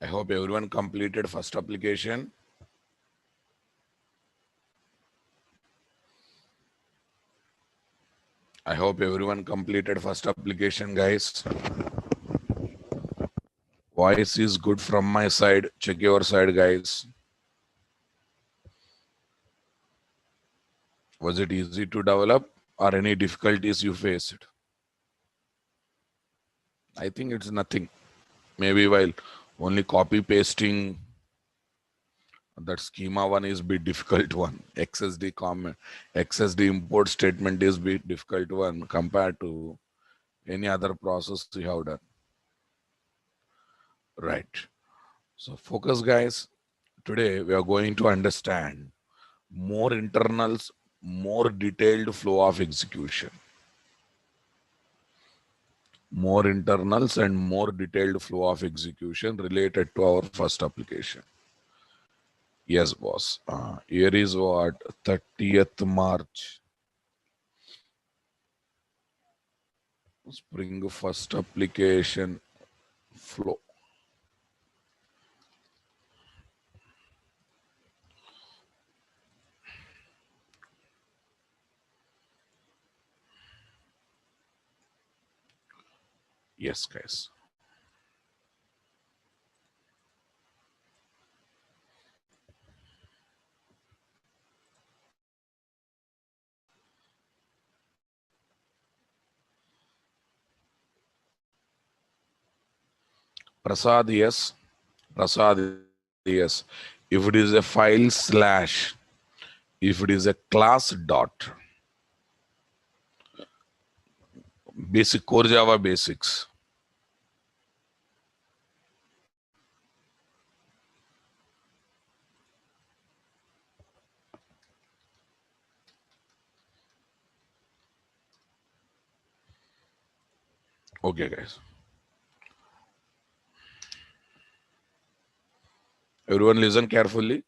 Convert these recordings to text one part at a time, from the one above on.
I hope everyone completed first application. I hope everyone completed first application, guys. Voice is good from my side. Check your side, guys. Was it easy to develop or any difficulties you faced? I think it's nothing. Maybe while only copy pasting, that schema one is bit difficult one. XSD comment, XSD import statement is bit difficult one compared to any other process you have done. Right. So focus, guys. Today we are going to understand more internals, more detailed flow of execution. More internals and more detailed flow of execution related to our first application. Yes, boss. Here is what 30th March. Spring first application flow. Yes, guys. Prasad, yes. Prasad, yes. If it is a file slash, if it is a class dot, basic core Java basics. Okay, guys. Everyone listen carefully.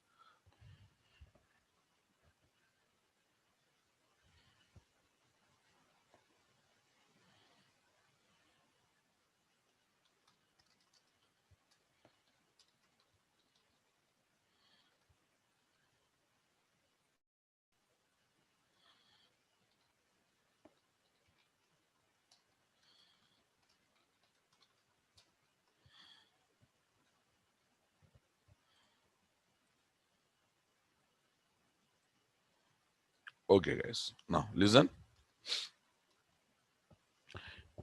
Okay, guys. Now listen.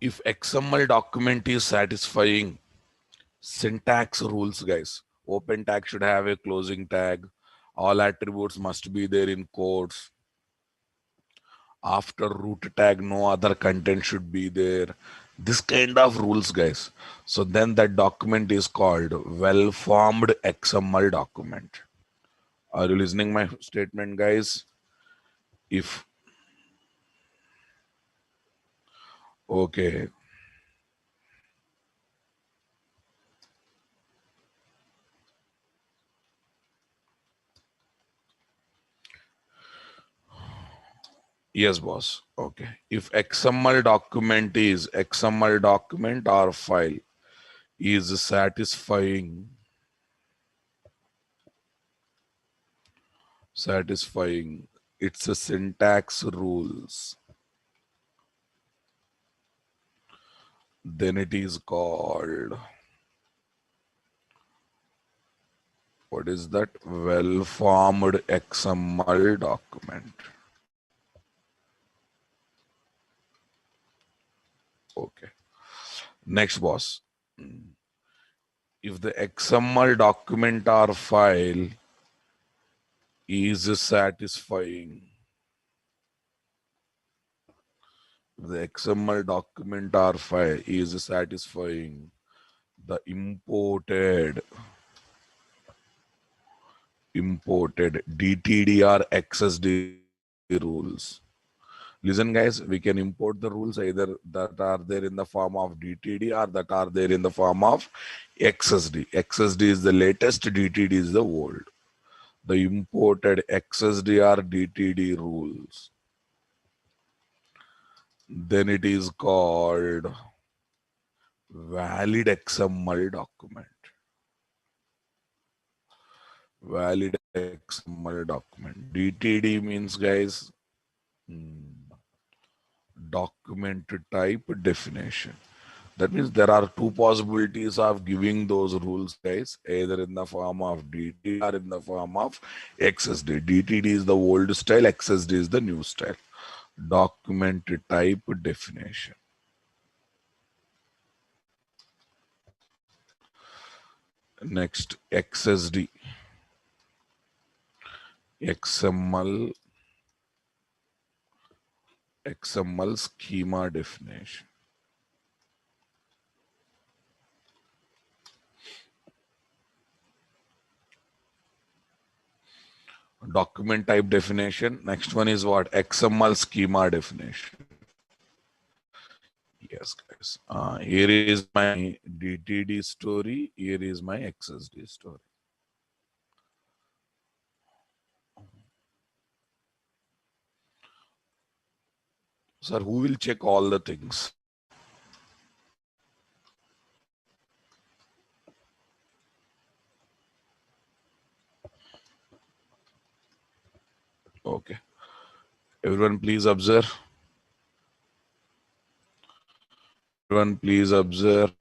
If XML document is satisfying syntax rules, guys, open tag should have a closing tag. All attributes must be there in quotes. After root tag, no other content should be there. This kind of rules, guys. So then that document is called well-formed XML document. Are you listening my statement, guys? If okay, yes, boss. Okay. If XML document is XML document or file is satisfying its a syntax rules, then it is called, what is that? Well-formed XML document. Okay. Next, boss. If the XML document or file is satisfying, the XML document or file is satisfying the imported DTD or XSD rules. Listen, guys, we can import the rules either that are there in the form of DTD or that are there in the form of XSD. XSD is the latest, DTD is the old. The imported XSD or DTD rules, then it is called valid XML document. Valid XML document. DTD means, guys, document type definition. That means there are two possibilities of giving those rules, guys, either in the form of DTD or in the form of XSD. DTD is the old style, XSD is the new style. Document type definition. Next, XSD. XML schema definition. Document type definition. Next one is what? XML schema definition. Yes, guys. Here is my DTD story. Here is my XSD story. Sir, who will check all the things? Okay. Everyone, please observe. Everyone, please observe.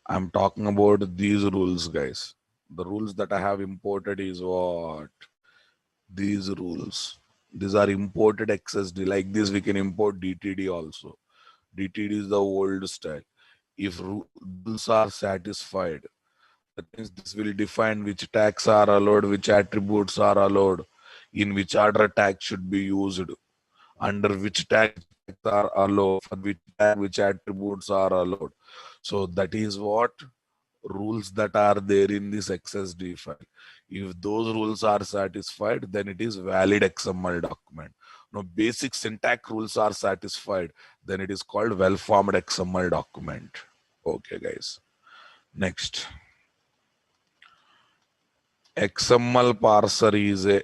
I'm talking about these rules, guys. The rules that I have imported is what? These rules. These are imported XSD. Like this, we can import DTD also. DTD is the old style. If rules are satisfied, that means this will define which tags are allowed, which attributes are allowed, in which order tag should be used, under which tags are allowed, for which tag, which attributes are allowed. So that is what rules that are there in this XSD file. If those rules are satisfied, then it is valid XML document. Now, basic syntax rules are satisfied, then it is called well-formed XML document. Okay, guys. Next. XML parser is a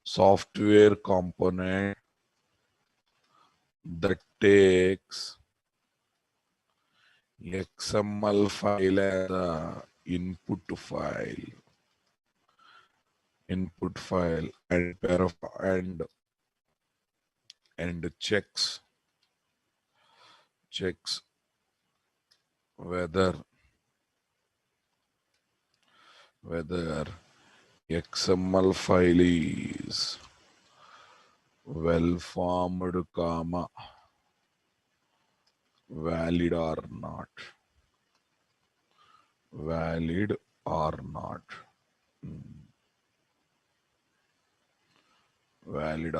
software component that takes XML file as a input file and checks whether XML file is well formed, comma, valid or not. Valid or not. Valid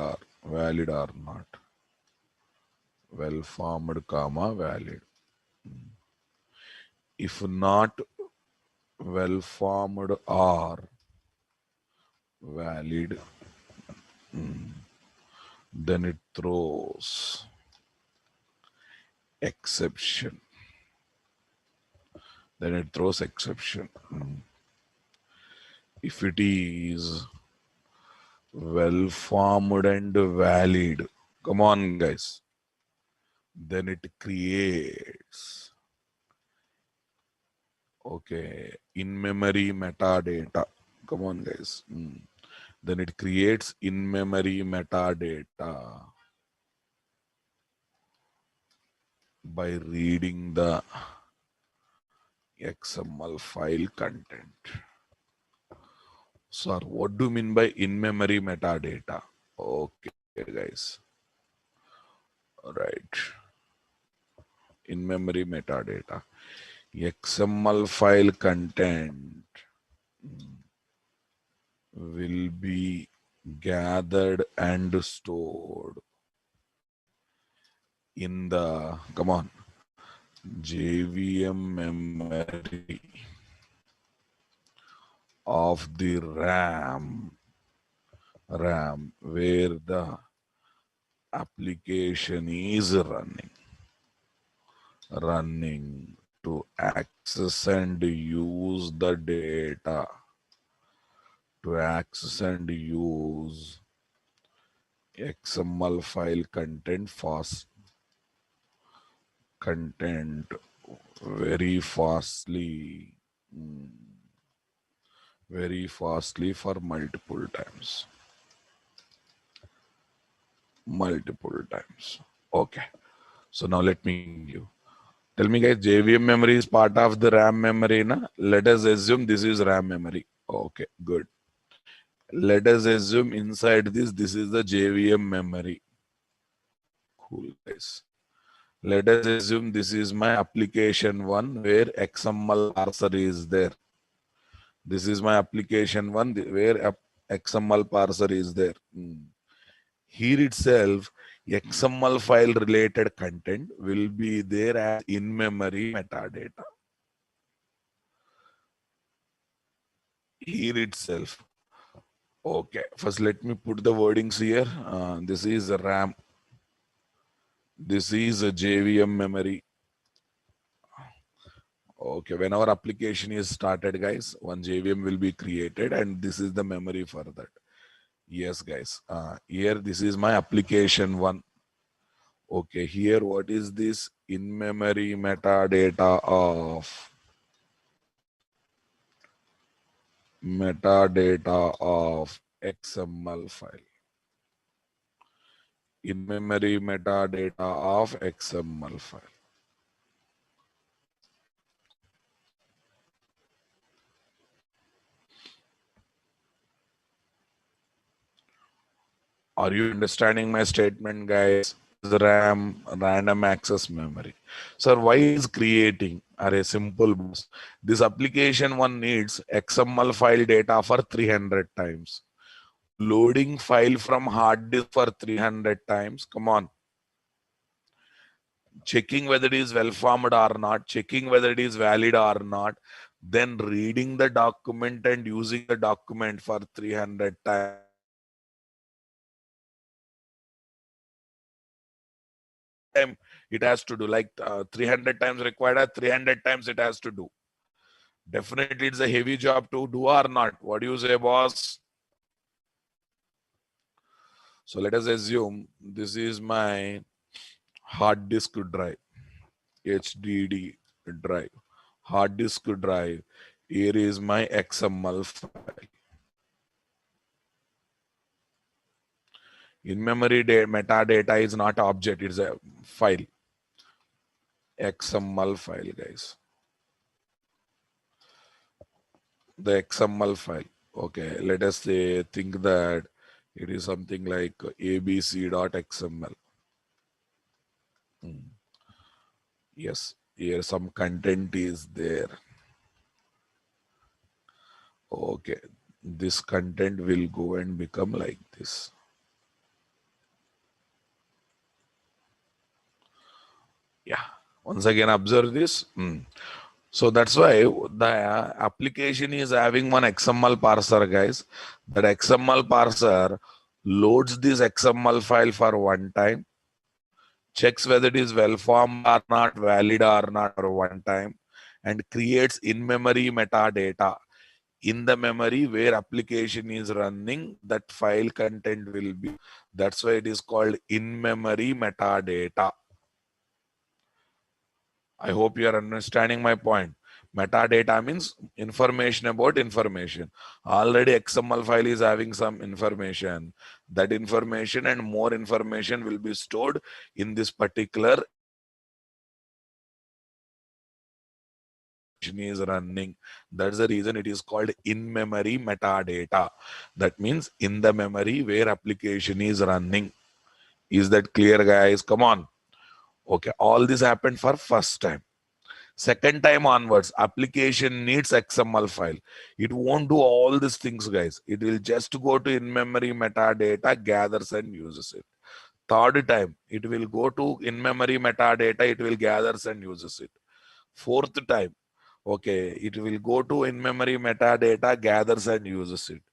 or not. Well formed, comma, valid. If not well formed or valid, then it throws exception. If it is well formed and valid, come on, guys, then it creates, okay, in memory metadata. Come on, guys. Then it creates in memory metadata by reading the XML file content. Sir, what do you mean by in-memory metadata? Okay, guys. All right. In-memory metadata. XML file content will be gathered and stored in the, come on, JVM memory of the RAM where the application is running to access and use the data, XML file content very fastly. very fastly for multiple times. Okay. So now let me give you. Tell me guys, JVM memory is part of the RAM memory, na? Let us assume this is RAM memory. Okay, good. Let us assume inside this is the JVM memory. Cool guys. Let us assume this is my application one where XML parser is there. This is my application one where XML parser is there. Here itself, XML file related content will be there as in-memory metadata. Here itself. Okay, first let me put the wordings here. This is a RAM. This is a JVM memory. Okay, when our application is started, guys, one JVM will be created and this is the memory for that. Yes, guys. Here, this is my application one. Okay, here, what is this in-memory metadata of XML file? In-memory metadata of XML file. Are you understanding my statement, guys? RAM, random access memory. Sir, why is creating? Are a simple boss. This application one needs XML file data for 300 times. Loading file from hard disk for 300 times. Come on. Checking whether it is well formed or not, checking whether it is valid or not, then reading the document and using the document for 300 times. Time it has to do, like 300 times required, 300 times it has to do. Definitely it's a heavy job to do or not. What do you say, boss? So let us assume this is my hard disk drive, HDD drive, hard disk drive. Here is my XML file. In-memory metadata is not object, it's a file. XML file, guys. The XML file. Okay, let us say think that it is something like abc.xml. Yes, here some content is there. Okay, this content will go and become like this. Yeah, once again observe this. So that's why the application is having one XML parser, guys. That XML parser loads this XML file for one time, checks whether it is well formed or not, valid or not for one time, and creates in-memory metadata. In the memory where application is running, that file content will be. That's why it is called in-memory metadata. I hope you are understanding my point. Metadata means information about information. Already XML file is having some information. That information and more information will be stored in this particular is running. That's the reason it is called in-memory metadata. That means in the memory where application is running. Is that clear, guys? Come on. Okay, all this happened for first time. Second time onwards, application needs XML file. It won't do all these things, guys. It will just go to in-memory metadata, gathers and uses it. Third time, it will go to in-memory metadata, it will gathers and uses it. Fourth time, okay, it will go to in-memory metadata, gathers and uses it.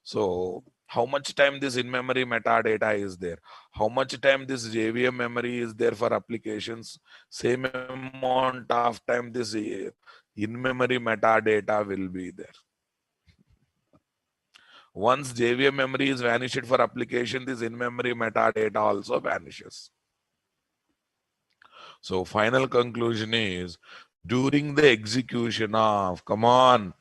So how much time this in-memory metadata is there? How much time this JVM memory is there for applications? Same amount of time this in-memory metadata will be there. Once JVM memory is vanished for application, this in-memory metadata also vanishes. So final conclusion is, during the execution of, come on,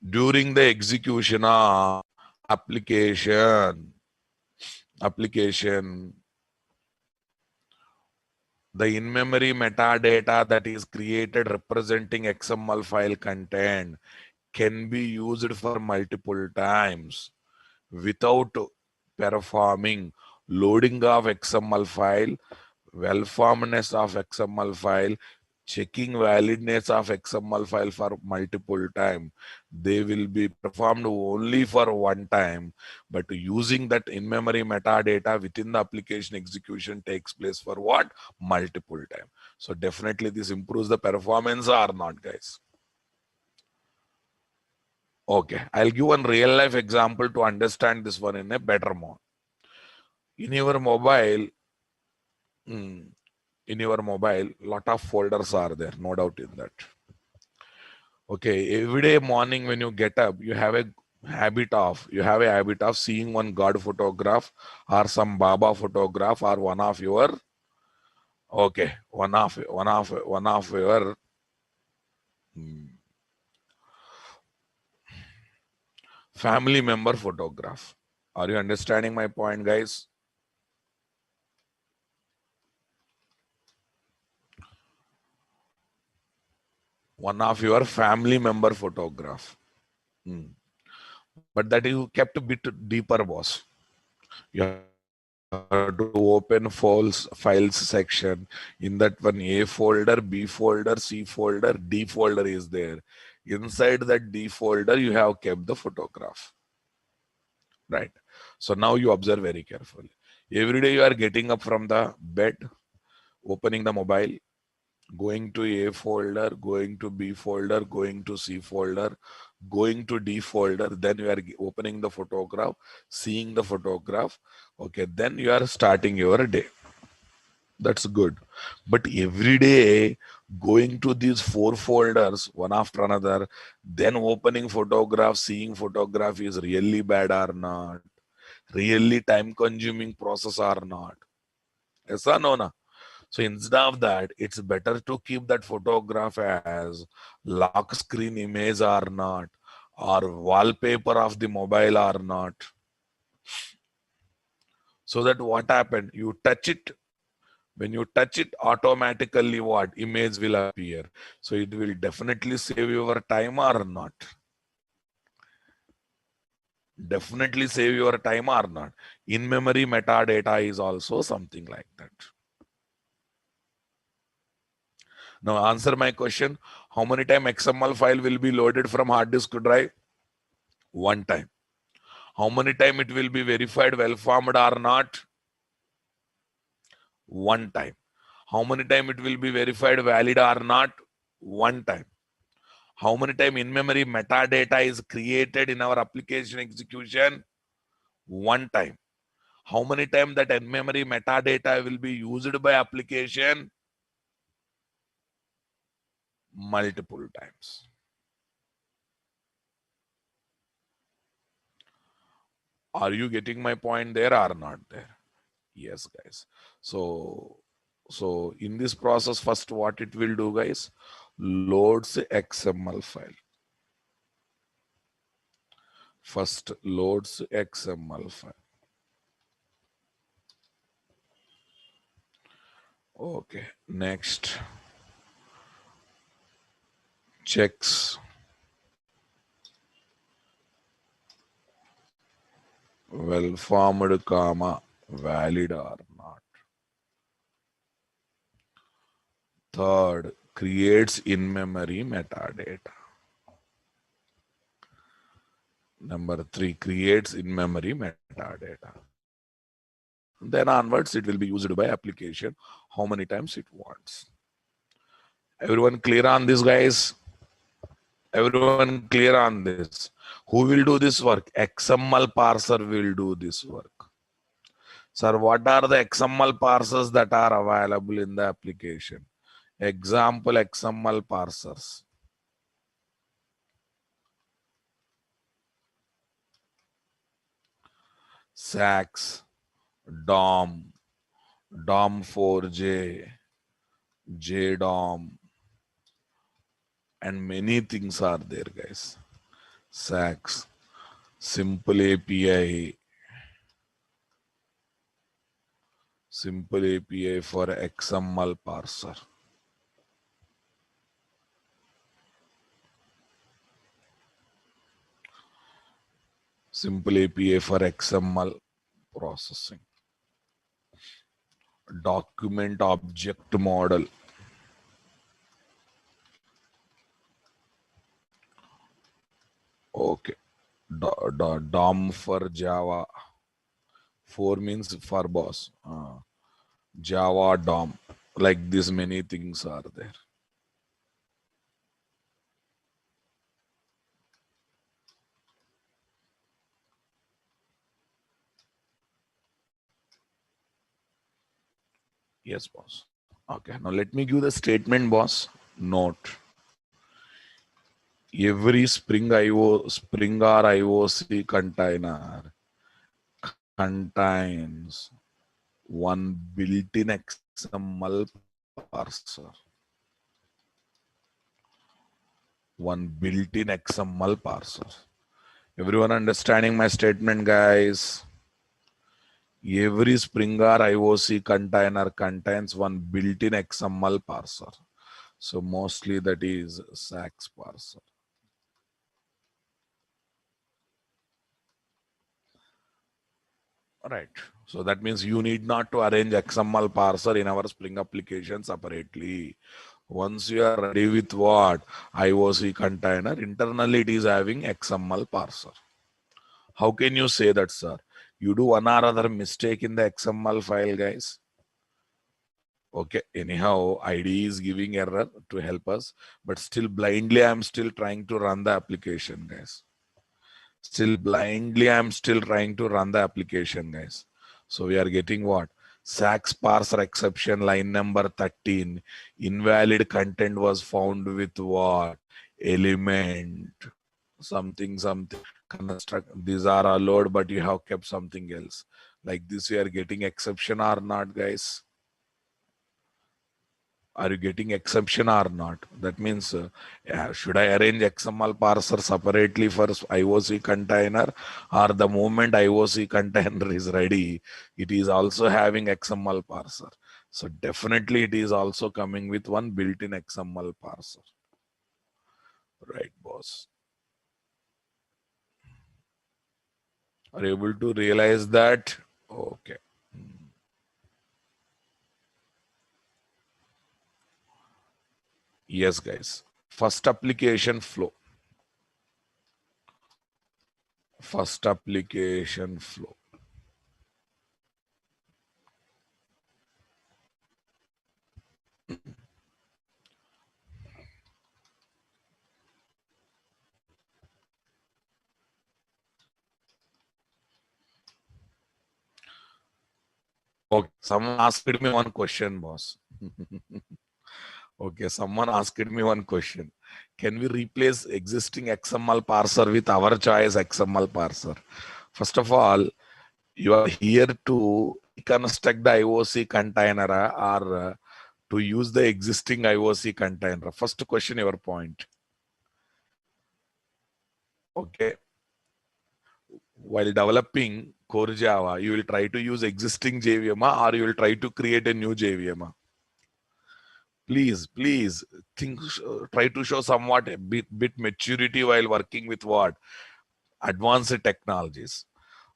during the execution of application, the in-memory metadata that is created representing XML file content can be used for multiple times without performing loading of XML file, well-formedness of XML file, checking validness of XML file for multiple time. They will be performed only for one time, but using that in-memory metadata within the application execution takes place for what? Multiple time. So definitely this improves the performance or not, guys? Okay, I'll give one real life example to understand this one in a better mode. In your mobile, mm, lot of folders are there, no doubt in that. Okay, every day morning when you get up, you have a habit of seeing one God photograph or some Baba photograph or one of your your mm, family member photograph. Are you understanding my point, guys? One of your family member photograph. Mm. But that you kept a bit deeper, boss. You have to open files section. In that one, A folder, B folder, C folder, D folder is there. Inside that D folder, you have kept the photograph. Right. So now you observe very carefully. Every day you are getting up from the bed, opening the mobile, going to A folder, going to B folder, going to C folder, going to D folder, then you are opening the photograph, seeing the photograph. Okay, then you are starting your day. That's good. But every day going to these four folders, one after another, then opening photograph, seeing photograph is really bad or not? Really time consuming process or not? Yes or no? Na? So instead of that, it's better to keep that photograph as lock screen image or not, or wallpaper of the mobile or not. So that what happened? You touch it. When you touch it, automatically what? Image will appear. So it will definitely save your time or not. Definitely save your time or not. In-memory metadata is also something like that. Now answer my question. How many time XML file will be loaded from hard disk drive? One time. How many time it will be verified well formed or not? One time. How many time it will be verified valid or not? One time. How many time in-memory metadata is created in our application execution? One time. How many time that in-memory metadata will be used by application? Multiple times. Are you getting my point there or not there? Yes, guys. So in this process, first what it will do, guys, loads XML file. First loads XML file. Okay. Next, checks well formed, comma valid or not. Third, creates in-memory metadata. Number 3, creates in-memory metadata. Then onwards, it will be used by application how many times it wants. Everyone clear on this, guys? Everyone clear on this? Who will do this work? XML parser will do this work. Sir, what are the XML parsers that are available in the application? Example XML parsers. SAX, DOM, DOM4J, JDOM, and many things are there, guys. SACS, simple API, for XML parser. Simple API for XML processing. Document object model. Okay. DOM for Java. 4 means for boss. Java DOM. Like this, many things are there. Yes, boss. Okay. Now let me give the statement, boss. Note. Every Spring or IOC container contains one built-in XML parser. One built-in XML parser. Everyone understanding my statement, guys? Every Spring or IOC container contains one built-in XML parser. So mostly that is SACS parser. Right. So that means you need not to arrange XML parser in our Spring application separately. Once you are ready with what? IOC container, internally it is having XML parser. How can you say that, sir? You do one or other mistake in the XML file, guys. Okay, anyhow, IDE is giving error to help us, but still blindly I'm still trying to run the application, guys. Still blindly I'm still trying to run the application, guys. So we are getting what? SACS parser exception line number 13. Invalid content was found with what? Element. Something. Construct. These are allowed, but you have kept something else. Like this, we are getting exception or not, guys? Are you getting exception or not? That means, should I arrange XML parser separately for IOC container, or the moment IOC container is ready, it is also having XML parser? So definitely it is also coming with one built-in XML parser. Right, boss? Are you able to realize that? Okay. Yes, guys. First application flow. First application flow. Okay. Someone asked me one question, boss. Okay, someone asked me one question. Can we replace existing XML parser with our choice XML parser? First of all, you are here to reconstruct the IOC container or to use the existing IOC container. First question, your point. Okay. While developing core Java, you will try to use existing JVM or you will try to create a new JVM. Please think, try to show somewhat a bit maturity while working with what? Advanced technologies.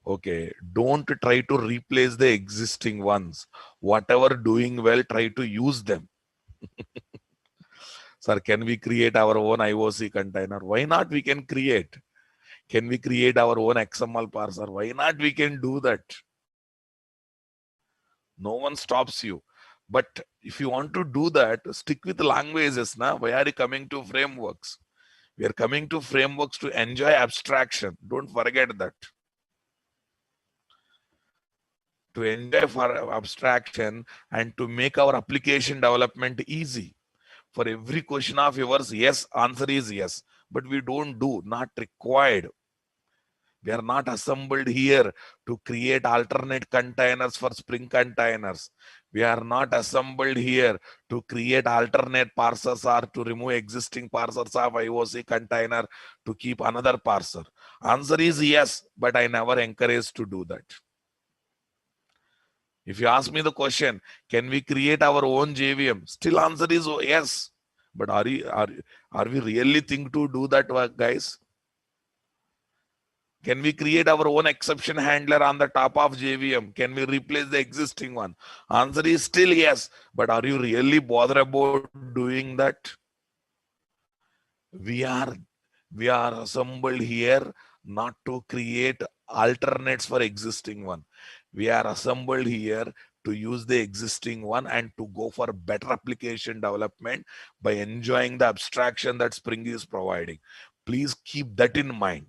Okay, don't try to replace the existing ones. Whatever doing well, try to use them. Sir, can we create our own IOC container? Why not? We can create. Can we create our own XML parser? Why not? We can do that. No one stops you. But if you want to do that, stick with languages. Why are you coming to frameworks? We are coming to frameworks to enjoy abstraction. Don't forget that. To enjoy for abstraction and to make our application development easy. For every question of yours, yes, answer is yes. But we don't do, not required. We are not assembled here to create alternate containers for Spring containers. We are not assembled here to create alternate parsers or to remove existing parsers of IOC container to keep another parser. Answer is yes, but I never encourage to do that. If you ask me the question, can we create our own JVM? Still answer is yes. But are we really think to do that, guys? Can we create our own exception handler on the top of JVM? Can we replace the existing one? Answer is still yes. But are you really bothered about doing that? We are assembled here not to create alternates for existing one. We are assembled here to use the existing one and to go for better application development by enjoying the abstraction that Spring is providing. Please keep that in mind.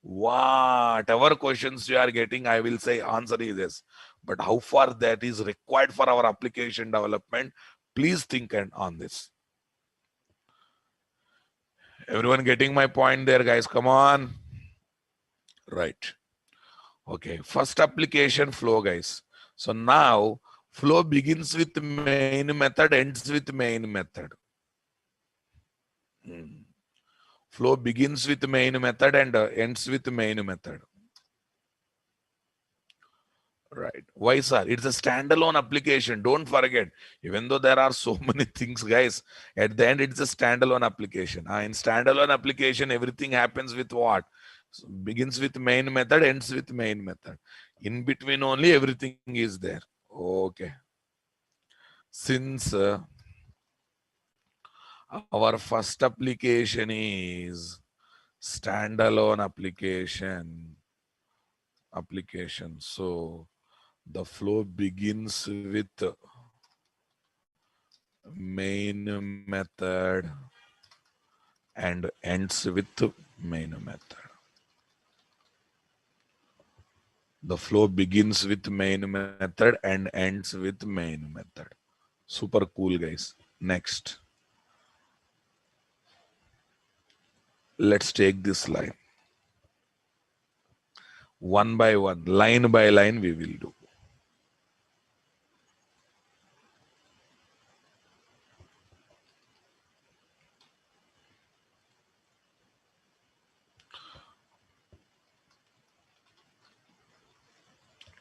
Whatever questions you are getting, I will say answer is yes. But how far that is required for our application development, please think on this. Everyone getting my point there, guys? Come on. Right. Okay. First application flow, guys. So now flow begins with main method, ends with main method. Flow begins with main method and ends with main method. Right. Why, sir? It's a standalone application. Don't forget, even though there are so many things, guys, at the end, it's a standalone application. In standalone application, everything happens with what? So begins with main method, ends with main method. In between only, everything is there. Okay. Since our first application is standalone application. So the flow begins with main method and ends with main method. The flow begins with main method and ends with main method. Super cool, guys. Next. Let's take this line. One by one, line by line, we will do.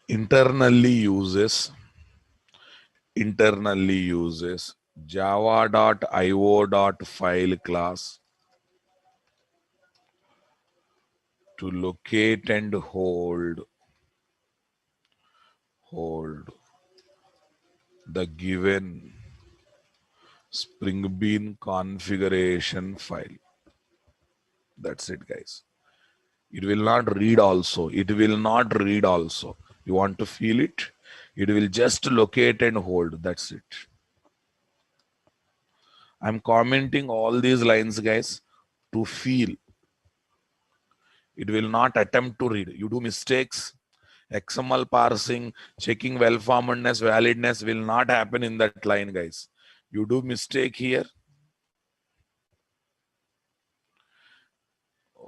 Internally uses java.io.file class to locate and hold the given Spring Bean configuration file. That's it, guys. It will not read also. It will not read also. You want to feel it? It will just locate and hold. That's it. I'm commenting all these lines, guys, to feel. It will not attempt to read. You do mistakes. XML parsing, checking well-formedness, validness will not happen in that line, guys. You do mistake here.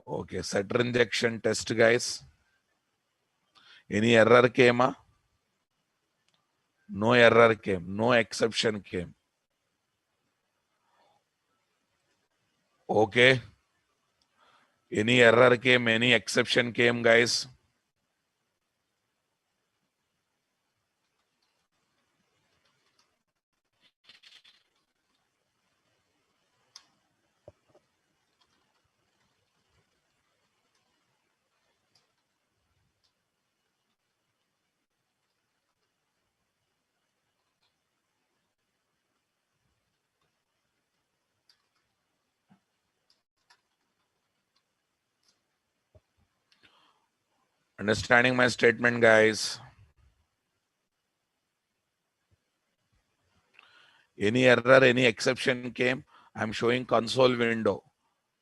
Okay, setter injection test, guys. Any error came? No error came. No exception came. Okay. Any error came, any exception came, guys. Understanding my statement, guys? Any error, any exception came, I'm showing console window.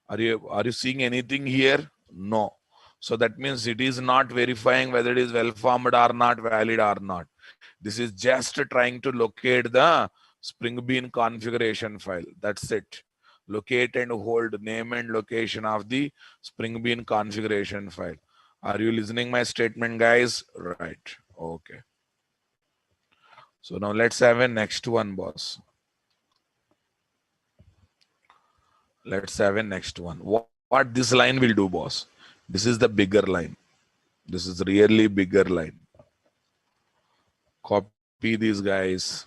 Are you seeing anything here? No. So that means it is not verifying whether it is well formed or not, valid or not. This is just trying to locate the Spring Bean configuration file. That's it. Locate and hold name and location of the Spring Bean configuration file. Are you listening my statement, guys? Right. Okay. So now let's have a next one, boss. Let's have a next one. What this line will do, boss? This is the bigger line. This is really bigger line. Copy these, guys.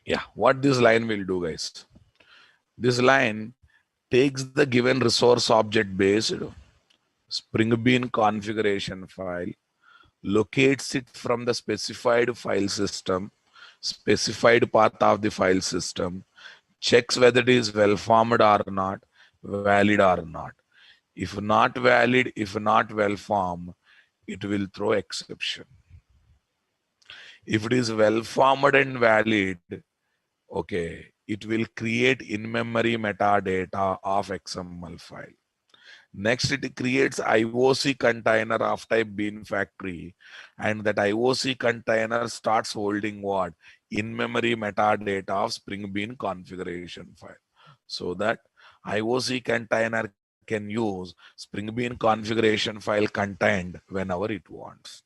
Yeah, what this line will do, guys? This line takes the given resource object based Spring Bean configuration file, locates it from the specified file system, specified path of the file system, checks whether it is well formed or not, valid or not. If not valid, if not well formed, it will throw exception. If it is well formed and valid, okay, it will create in-memory metadata of XML file. Next, it creates IOC container of type Bean Factory, and that IOC container starts holding what? In-memory metadata of Spring Bean configuration file. So that IOC container can use Spring Bean configuration file content whenever it wants.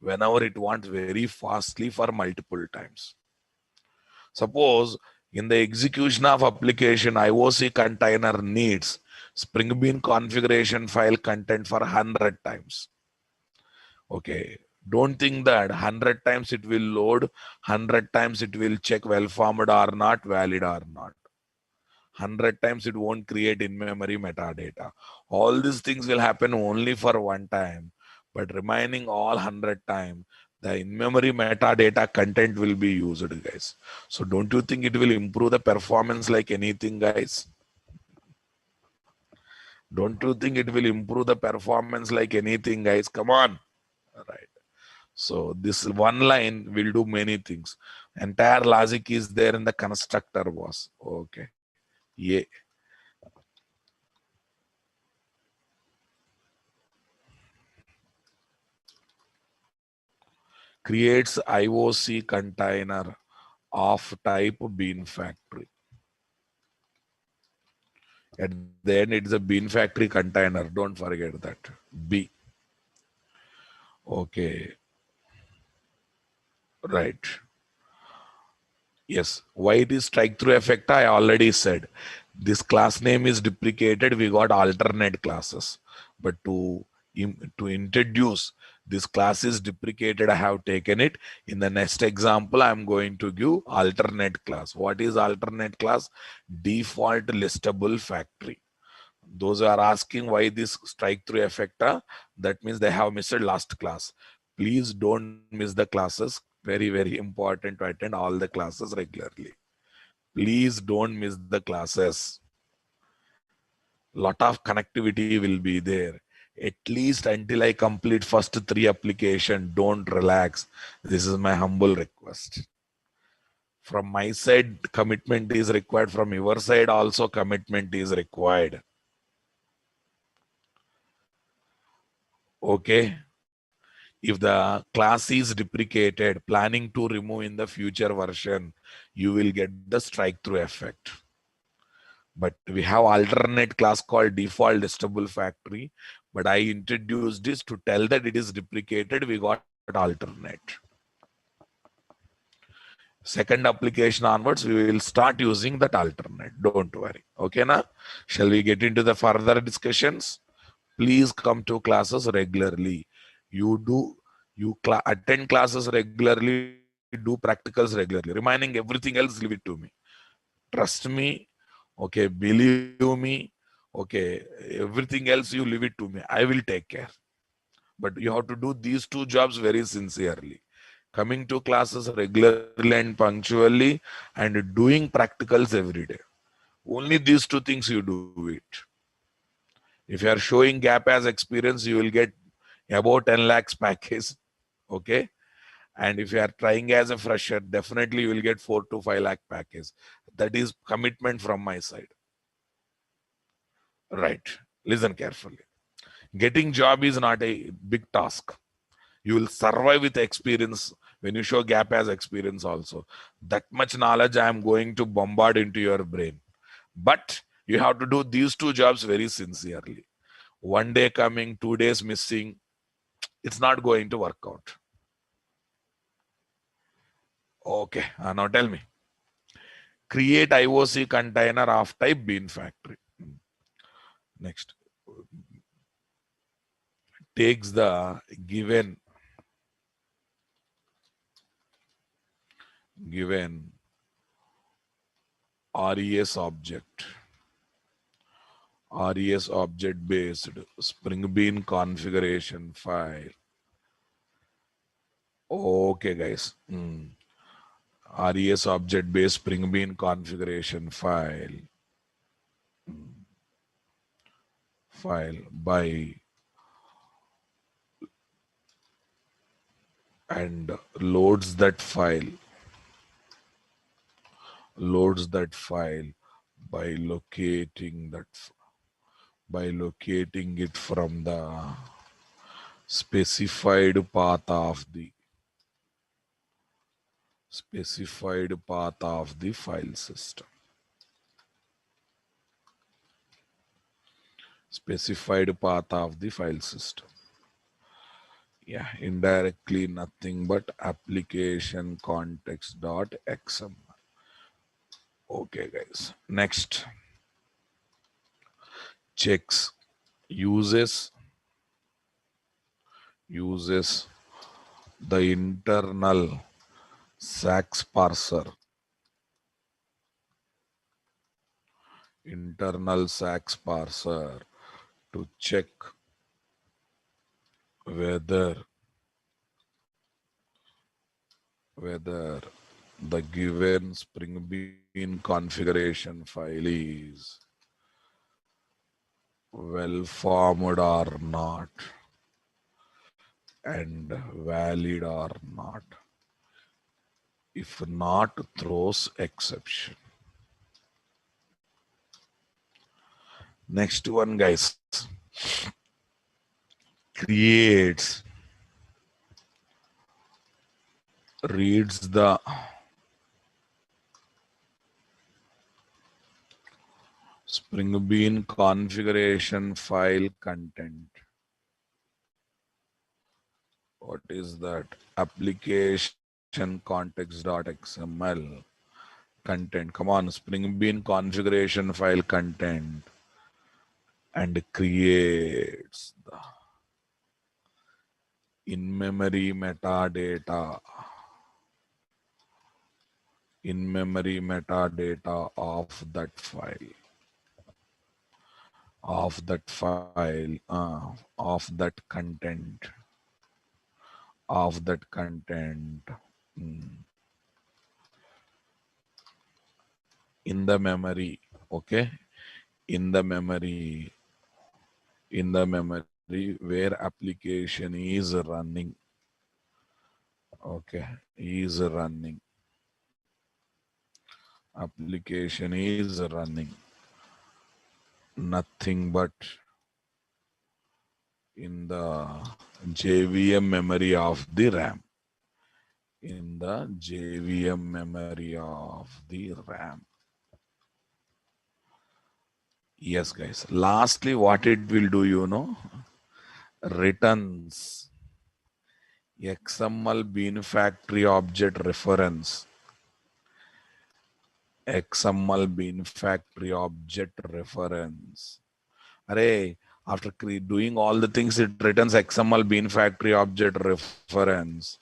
Whenever it wants, very fastly for multiple times. Suppose in the execution of application, IOC container needs Spring Bean configuration file content for 100 times. Okay. Don't think that 100 times it will load, 100 times it will check well formed or not, valid or not. 100 times it won't create in-memory metadata. All these things will happen only for one time, but remaining all 100 times, the in-memory metadata content will be used, guys. So don't you think it will improve the performance like anything, guys? Don't you think it will improve the performance like anything, guys? Come on. All right. So this one line will do many things. Entire logic is there in the constructor, boss. Okay. Yeah. Creates IOC container of type Bean Factory. At the end, it's a Bean Factory container. Don't forget that. B. Okay. Right. Yes. Why it is strike through effect? I already said. This class name is deprecated. We got alternate classes. But to introduce this class is deprecated, I have taken it. In the next example, I'm going to give alternate class. What is alternate class? Default listable factory. Those who are asking why this strike through effect, that means they have missed last class. Please don't miss the classes. Very, very important to attend all the classes regularly. Please don't miss the classes. Lot of connectivity will be there. At least until I complete first 3 application, don't relax. This is my humble request. From my side, commitment is required. From your side also, commitment is required. Okay. If the class is deprecated, planning to remove in the future version, you will get the strike through effect. But we have alternate class called default listable factory. But I introduced this to tell that it is deprecated. We got alternate. Second application onwards, we will start using that alternate. Don't worry. Okay, now? Shall we get into the further discussions? Please come to classes regularly. You attend classes regularly, do practicals regularly. Remaining everything else, leave it to me. Trust me. Okay, believe me. Okay, everything else you leave it to me. I will take care. But you have to do these two jobs very sincerely. Coming to classes regularly and punctually, and doing practicals every day. Only these two things you do it. If you are showing gap as experience, you will get about 10 lakhs package. Okay. And if you are trying as a fresher, definitely you will get 4 to 5 lakh package. That is commitment from my side. Right. Listen carefully. Getting job is not a big task. You will survive with experience when you show gap as experience also. That much knowledge I am going to bombard into your brain. But you have to do these two jobs very sincerely. One day coming, 2 days missing, it's not going to work out. Okay, now tell me. Create IOC container of type bean factory. Next, takes the given RES object, RES object based Spring Bean configuration file. Okay, guys. RES object based Spring Bean configuration file by and loads that file by locating it from the specified path of the file system. Specified path of the file system. Yeah, indirectly nothing but application context.xml. Okay, guys. Next, checks uses the internal sax parser to check whether the given Spring Bean configuration file is well formed or not and valid or not. If not, throws exception. Next one, guys. Reads the Spring Bean configuration file content. What is that? Application context.xml content. Come on, Spring Bean configuration file content, and creates the in-memory metadata of that file. Of that content. In the memory. Okay. In the memory where application is running. Okay. Application is running. Nothing but in the JVM memory of the RAM. In the JVM memory of the RAM. Yes, guys. Lastly, what it will do, returns XML bean factory object reference. XML bean factory object reference. Array, after doing all the things, it returns XML bean factory object reference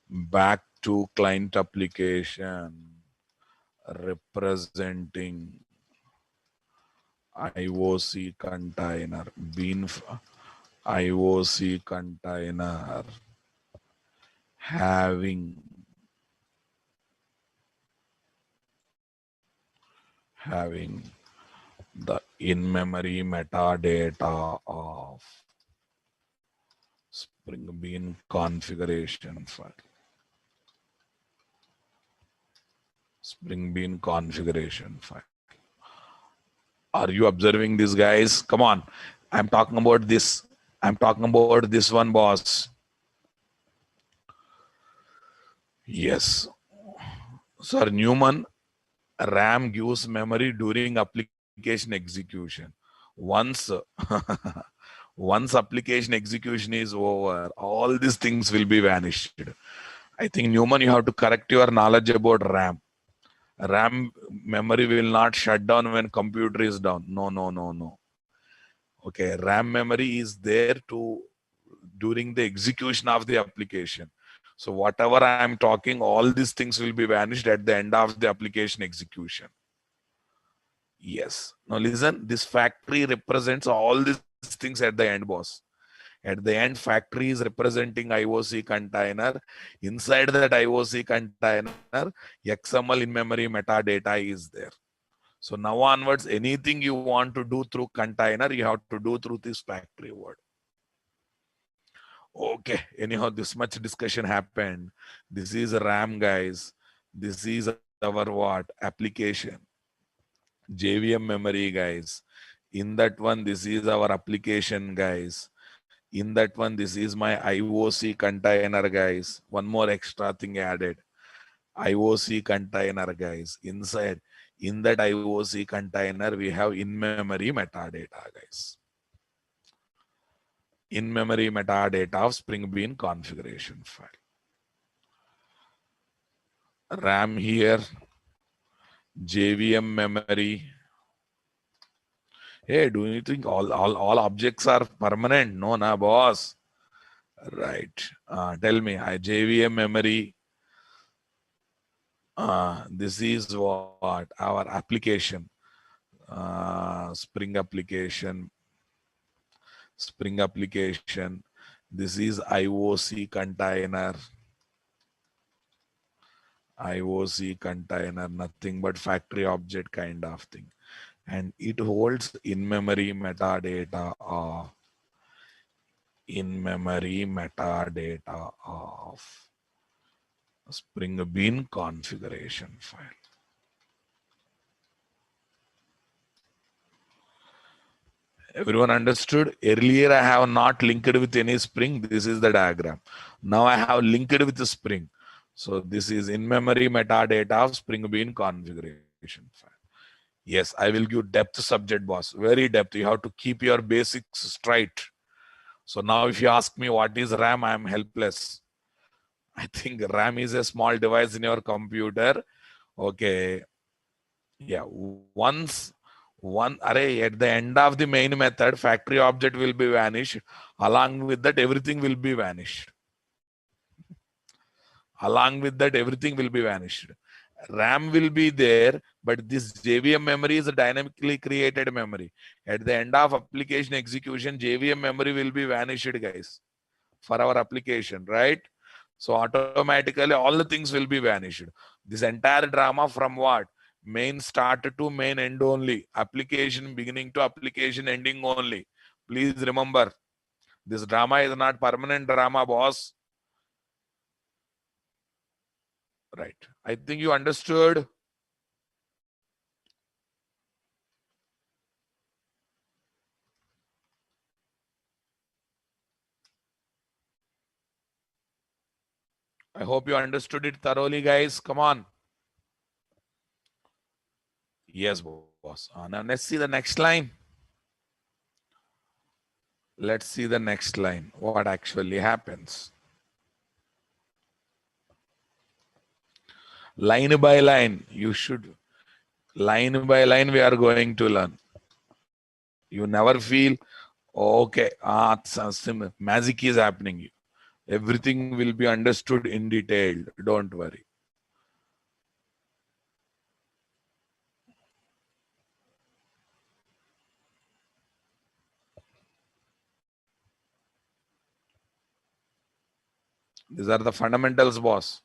back to client application representing IOC container, IOC container having the in-memory metadata of Spring Bean configuration file. Spring Bean configuration file. Are you observing this, guys? Come on. I'm talking about this. I'm talking about this one, boss. Yes. Sir Newman, RAM gives memory during application execution. Once, once application execution is over, all these things will be vanished. I think Newman, you have to correct your knowledge about RAM. RAM memory will not shut down when computer is down. No, no, no, no. Okay, RAM memory is there to during the execution of the application. So whatever I am talking, all these things will be vanished at the end of the application execution. Yes. Now listen, this factory represents all these things at the end, boss. At the end, factory is representing IOC container. Inside that IOC container, XML in-memory metadata is there. So now onwards, anything you want to do through container, you have to do through this factory word. Okay, anyhow, this much discussion happened. This is RAM, guys. This is our what? Application. JVM memory, guys. In that one, this is our application, guys. In that one, this is my IOC container, guys. One more extra thing added. IOC container, guys. Inside, in that IOC container, we have in-memory metadata, guys. In-memory metadata of Spring Bean configuration file. RAM here, JVM memory. Hey, do you think all objects are permanent? No, na boss. Right. Tell me, JVM memory. This is what our application. Spring application. Spring application. This is IOC container. IOC container, nothing but factory object kind of thing. And it holds in-memory metadata of Spring Bean configuration file. Everyone understood? Earlier I have not linked with any Spring. This is the diagram. Now I have linked with the Spring. So this is in-memory metadata of Spring Bean configuration file. Yes, I will give depth subject, boss. Very depth. You have to keep your basics straight. So now if you ask me what is RAM, I am helpless. I think RAM is a small device in your computer. Okay. Yeah. At the end of the main method, factory object will be vanished. Along with that, everything will be vanished. Along with that, everything will be vanished. RAM will be there, but this JVM memory is a dynamically created memory. At the end of application execution, JVM memory will be vanished, guys, for our application, right? So automatically all the things will be vanished. This entire drama from what? Main start to main end only. Application beginning to application ending only. Please remember, this drama is not permanent drama, boss. Right. I think you understood. I hope you understood it thoroughly, guys. Come on. Yes, boss. Now let's see the next line. Let's see the next line. What actually happens? Line by line, you should. Line by line, we are going to learn. You never feel, okay, magic is happening. Everything will be understood in detail. Don't worry. These are the fundamentals, boss.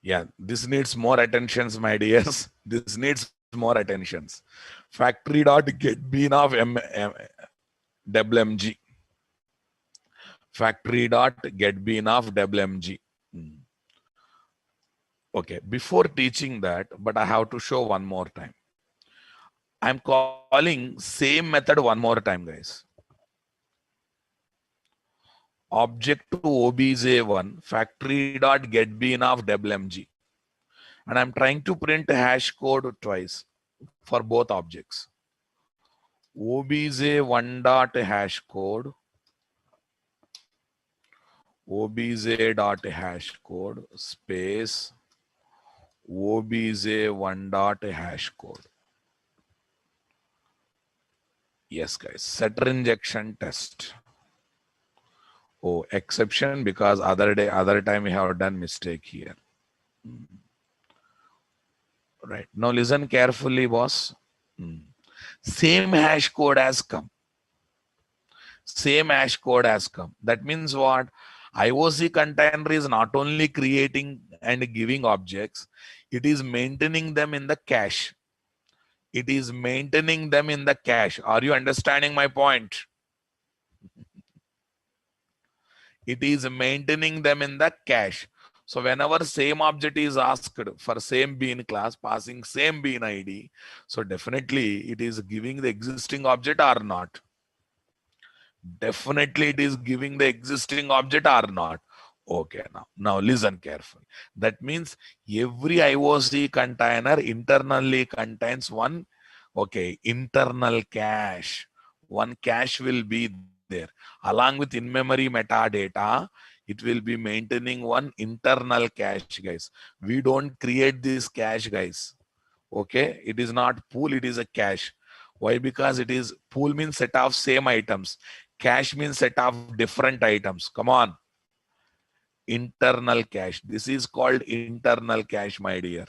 Yeah, this needs more attentions, my dears. This needs more attentions. Factory dot get bean of WMG. Factory dot get bean of WMG. Okay, before teaching that, but I have to show one more time. I'm calling same method one more time, guys. Object to obj1 factory.getBean of WMG. And I'm trying to print hash code twice for both objects. obj1 dot hash code, obj dot hash code space obj1 dot hash code. Yes, guys. Setter injection test. Oh, exception because other time we have done mistake here. Right. Now listen carefully, boss. Same hash code has come. Same hash code has come. That means what? IOC container is not only creating and giving objects, it is maintaining them in the cache. It is maintaining them in the cache. Are you understanding my point? It is maintaining them in the cache. So whenever same object is asked for same bean class, passing same bean ID, so definitely it is giving the existing object or not. Definitely it is giving the existing object or not. Okay, now listen carefully. That means every IOC container internally contains one, okay, internal cache. One cache will be there. Along with in-memory metadata, it will be maintaining one internal cache, guys. We don't create this cache, guys. Okay, it is not pool, it is a cache. Why? Because it is pool means set of same items. Cache means set of different items. Come on. Internal cache. This is called internal cache, my dear.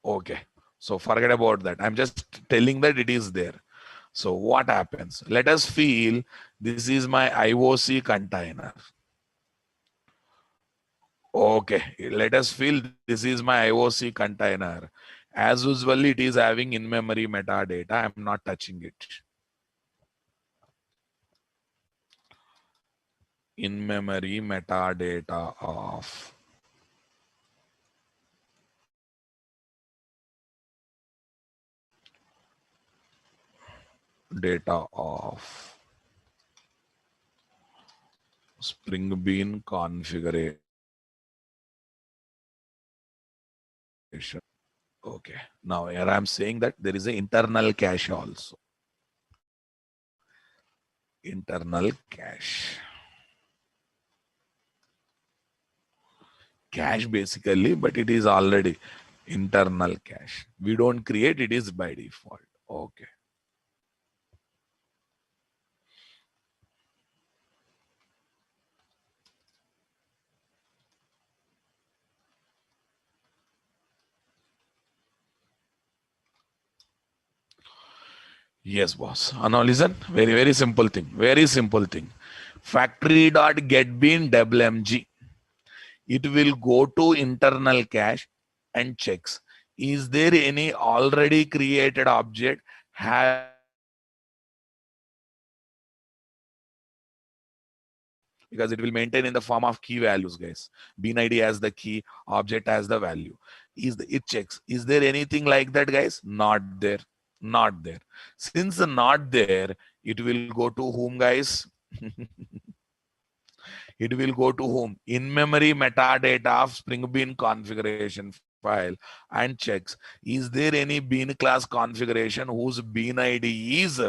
Okay. So forget about that. I'm just telling that it is there. So what happens? Let us feel this is my IOC container. Okay. Let us feel this is my IOC container. As usual, it is having in-memory metadata. I'm not touching it. In-memory metadata of data of Spring Bean configuration. Okay. Now here I'm saying that there is an internal cache also. Internal cache. Cache basically, but it is already internal cache. We don't create, it is by default. Okay. Yes, boss. Now listen, very simple thing. Very simple thing. Factory.getBean WMG. It will go to internal cache and checks. Is there any already created object having because it will maintain in the form of key values, guys. Bean ID as the key, object as the value. It checks. Is there anything like that, guys? Not there. Not there. Since not there, it will go to whom, guys? It will go to whom? In-memory metadata of Spring Bean configuration file and checks. Is there any bean class configuration whose bean ID is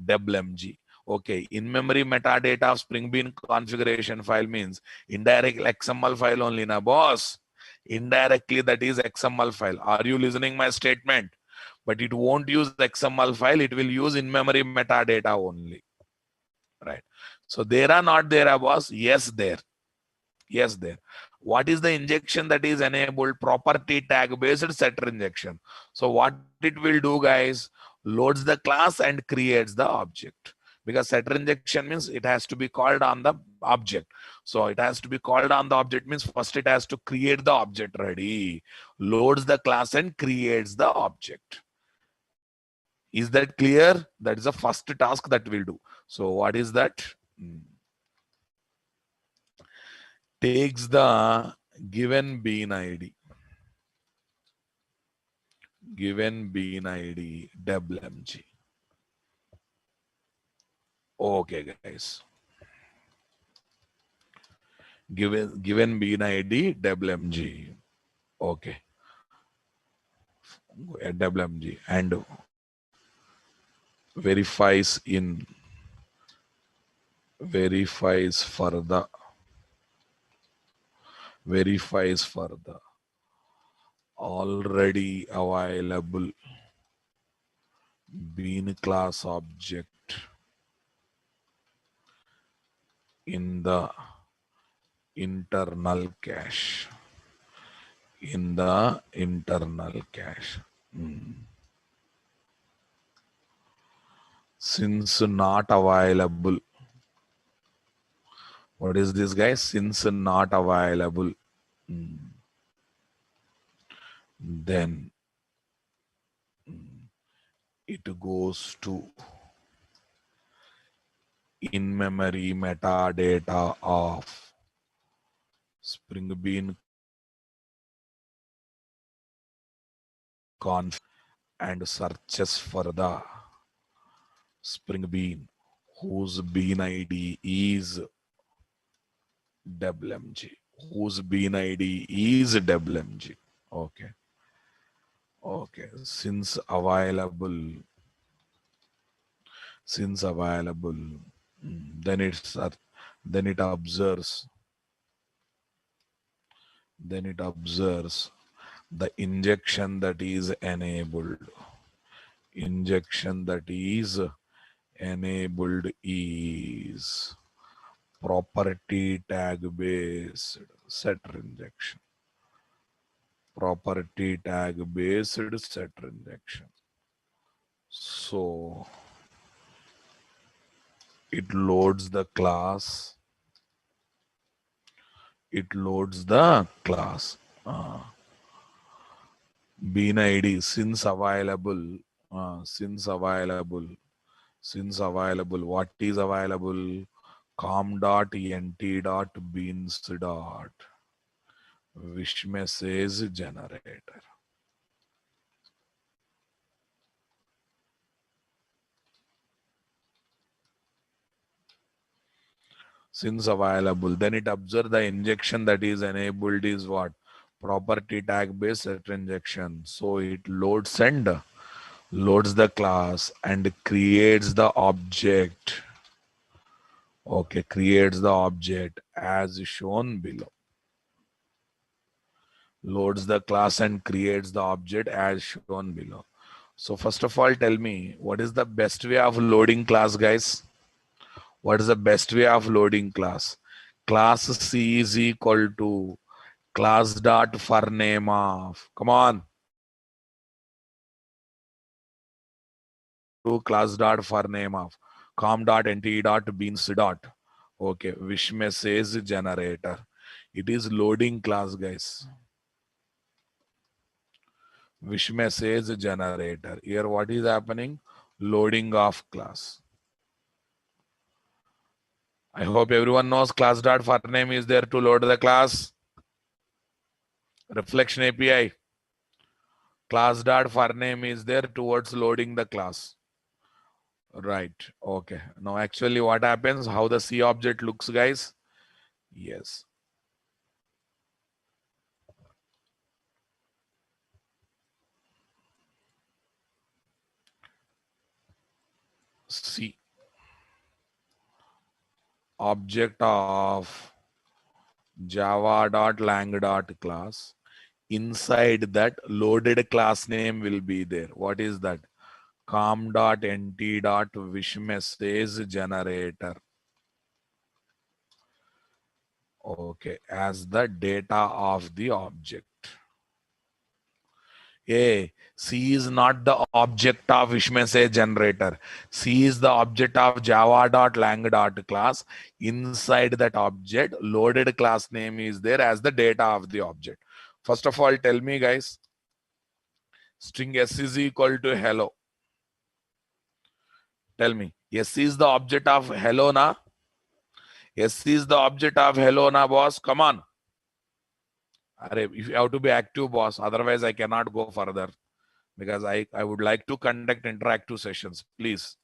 WMG? Okay, in-memory metadata of Spring Bean configuration file means indirect XML file only, na boss. Indirectly, that is XML file. Are you listening my statement? But it won't use XML file. It will use in-memory metadata only. Right. So there are not there, boss. Yes, there. Yes, there. What is the injection that is enabled? Property tag based setter injection. So what it will do, guys, loads the class and creates the object. Because setter injection means it has to be called on the object. So it has to be called on the object means first it has to create the object ready, loads the class and creates the object. Is that clear? That is the first task that we'll do. So what is that? takes the given bean ID, double mg. Okay, guys. Given bean ID double mg. Okay, double mg and verifies in verifies for the already available bean class object in the internal cache. Since not available, what is this, guys? Since not available, then it goes to in-memory metadata of Spring Bean conf and searches for the Spring Bean whose bean ID is WMG. Whose bean ID is WMG. Okay. Okay. Since available, then then it observes the injection that is enabled. Injection that is enabled is property tag based setter injection. Property tag based setter injection. So it loads the class. Bean ID since available. Since available. What is available? com.nt.beans. Wish message generator. Since available, then it observes the injection that is enabled is what? Property tag based set injection. So it loads the class and creates the object. Okay, creates the object as shown below. Loads the class and creates the object as shown below. So first of all, tell me, what is the best way of loading class, guys? What is the best way of loading class? Class C is equal to class dot for name of, come on, to class dot for name of com dot nt dot beans dot. Okay, wish message generator. It is loading class, guys. Wish message generator. Here what is happening? Loading of class. I hope everyone knows class dot for name is there to load the class. Reflection API. Class dot for name is there towards loading the class. Right. Okay. Now actually what happens? How the C object looks, guys? Yes. C object of java.lang class. Inside that loaded class name will be there. What is that? com.nt.wishMessage generator. Okay, as the data of the object. A, C is not the object of wishMessage generator. C is the object of java.lang.class. Inside that object, loaded class name is there as the data of the object. First of all, tell me, guys, string S is equal to hello. Tell me, S is the object of hello, na? S is the object of hello na boss. Come on. If you have to be active boss, otherwise I cannot go further because I would like to conduct interactive sessions. Please.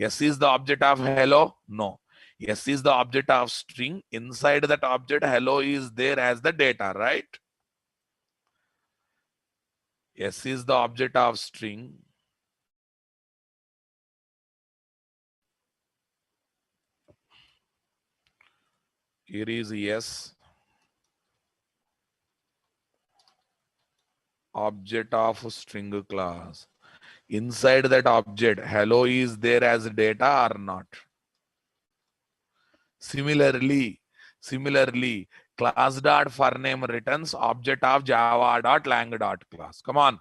S is the object of hello? No. S is the object of string. Inside that object, hello is there as the data, right? S is the object of string. Here is S, object of string class. Inside that object, hello is there as data or not? Similarly, class dot for name returns object of java dot lang dot class. Come on.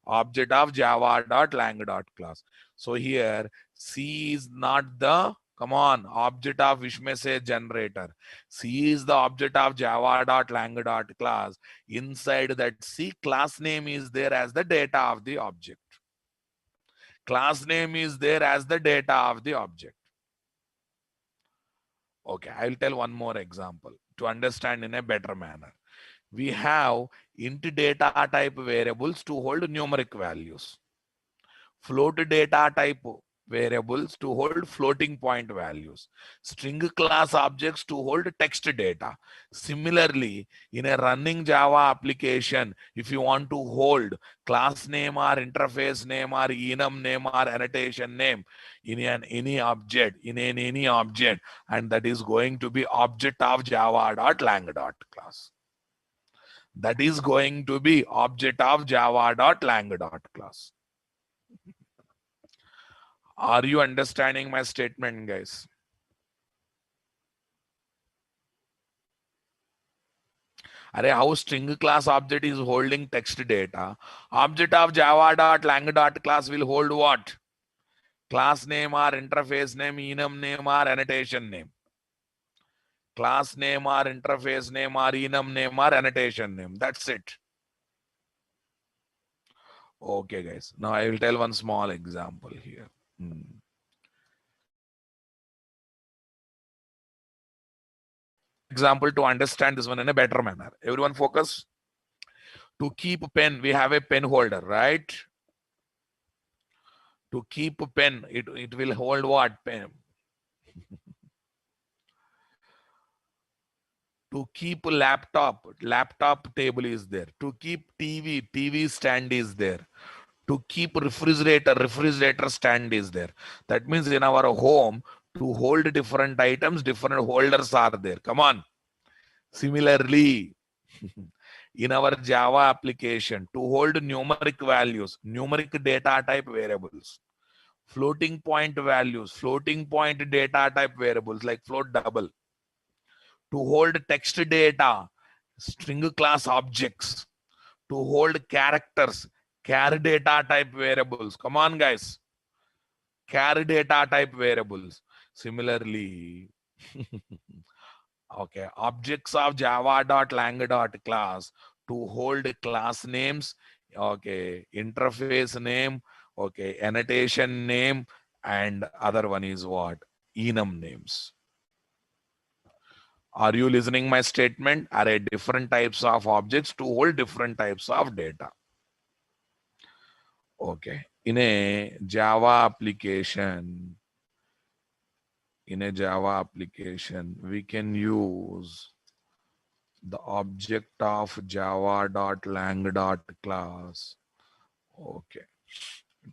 Object of java dot lang dot class. So here C is not the, come on, object of wish message generator. C is the object of java dot lang dot class. Inside that C, class name is there as the data of the object. Class name is there as the data of the object. Okay, I'll tell one more example to understand in a better manner. We have int data type variables to hold numeric values. Float data type variables to hold floating point values. String class objects to hold text data. Similarly, in a running Java application, if you want to hold class name or interface name or enum name or annotation name in any object, and that is going to be object of java.lang.class. That is going to be object of java.lang.class. Are you understanding my statement, guys? How string class object is holding text data. Object of java.lang.class will hold what? Class name or interface name, enum name or annotation name. Class name or interface name or enum name or annotation name. That's it. Okay, guys. Now I will tell one small example here. Example to understand this one in a better manner. Everyone focus. To keep pen, we have a pen holder, right? To keep pen, it will hold what? Pen. To keep laptop table is there. To keep TV stand is there. To keep refrigerator stand is there. That means in our home, to hold different items, different holders are there. Come on. Similarly, in our Java application, to hold numeric values, numeric data type variables, floating point values, floating point data type variables like float double, to hold text data, string class objects, to hold characters, char data type variables. Come on, guys. Char data type variables. Similarly, okay, objects of java.lang.class to hold class names, okay, interface name, okay, annotation name, and other one is what? Enum names. Are you listening my statement? Are different types of objects to hold different types of data. Okay. In a Java application, we can use the object of java.lang.class, okay,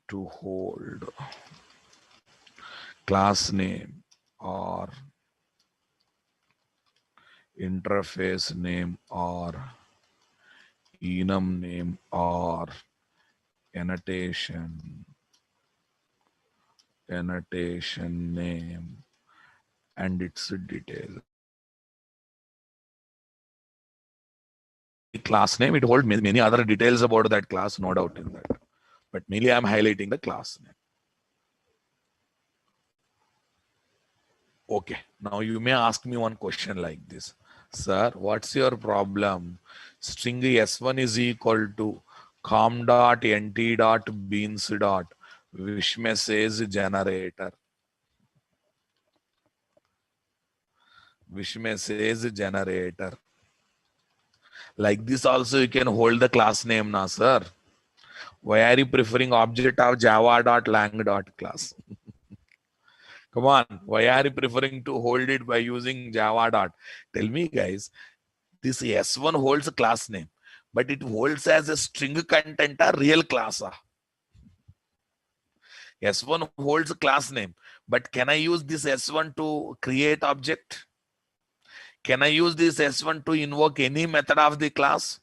to hold class name or interface name or enum name or annotation name and its details. Class name, it holds many other details about that class, no doubt in that. But mainly I'm highlighting the class name. Okay, now you may ask me one question like this. Sir, what's your problem? String S1 is equal to com.nt.beans. Wish message generator. wish message generator. Like this also you can hold the class name now, sir. Why are you preferring object of java.lang.class? Come on, why are you preferring to hold it by using java dot? Tell me, guys, this S1 holds a class name, but it holds as a string content a real class. S1 holds a class name, but can I use this S1 to create object? Can I use this S1 to invoke any method of the class?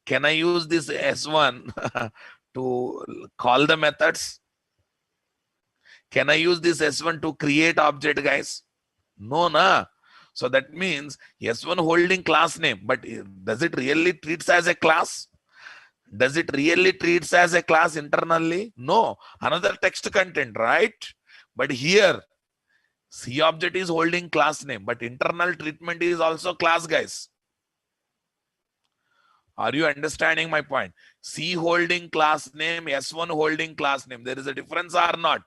Can I use this S1 to call the methods? Can I use this S1 to create object, guys? No, na. So that means S1 holding class name, but does it really treats as a class? Does it really treats as a class internally? No. Another text content, right? But here, C object is holding class name, but internal treatment is also class, guys. Are you understanding my point? C holding class name, S1 holding class name. There is a difference or not?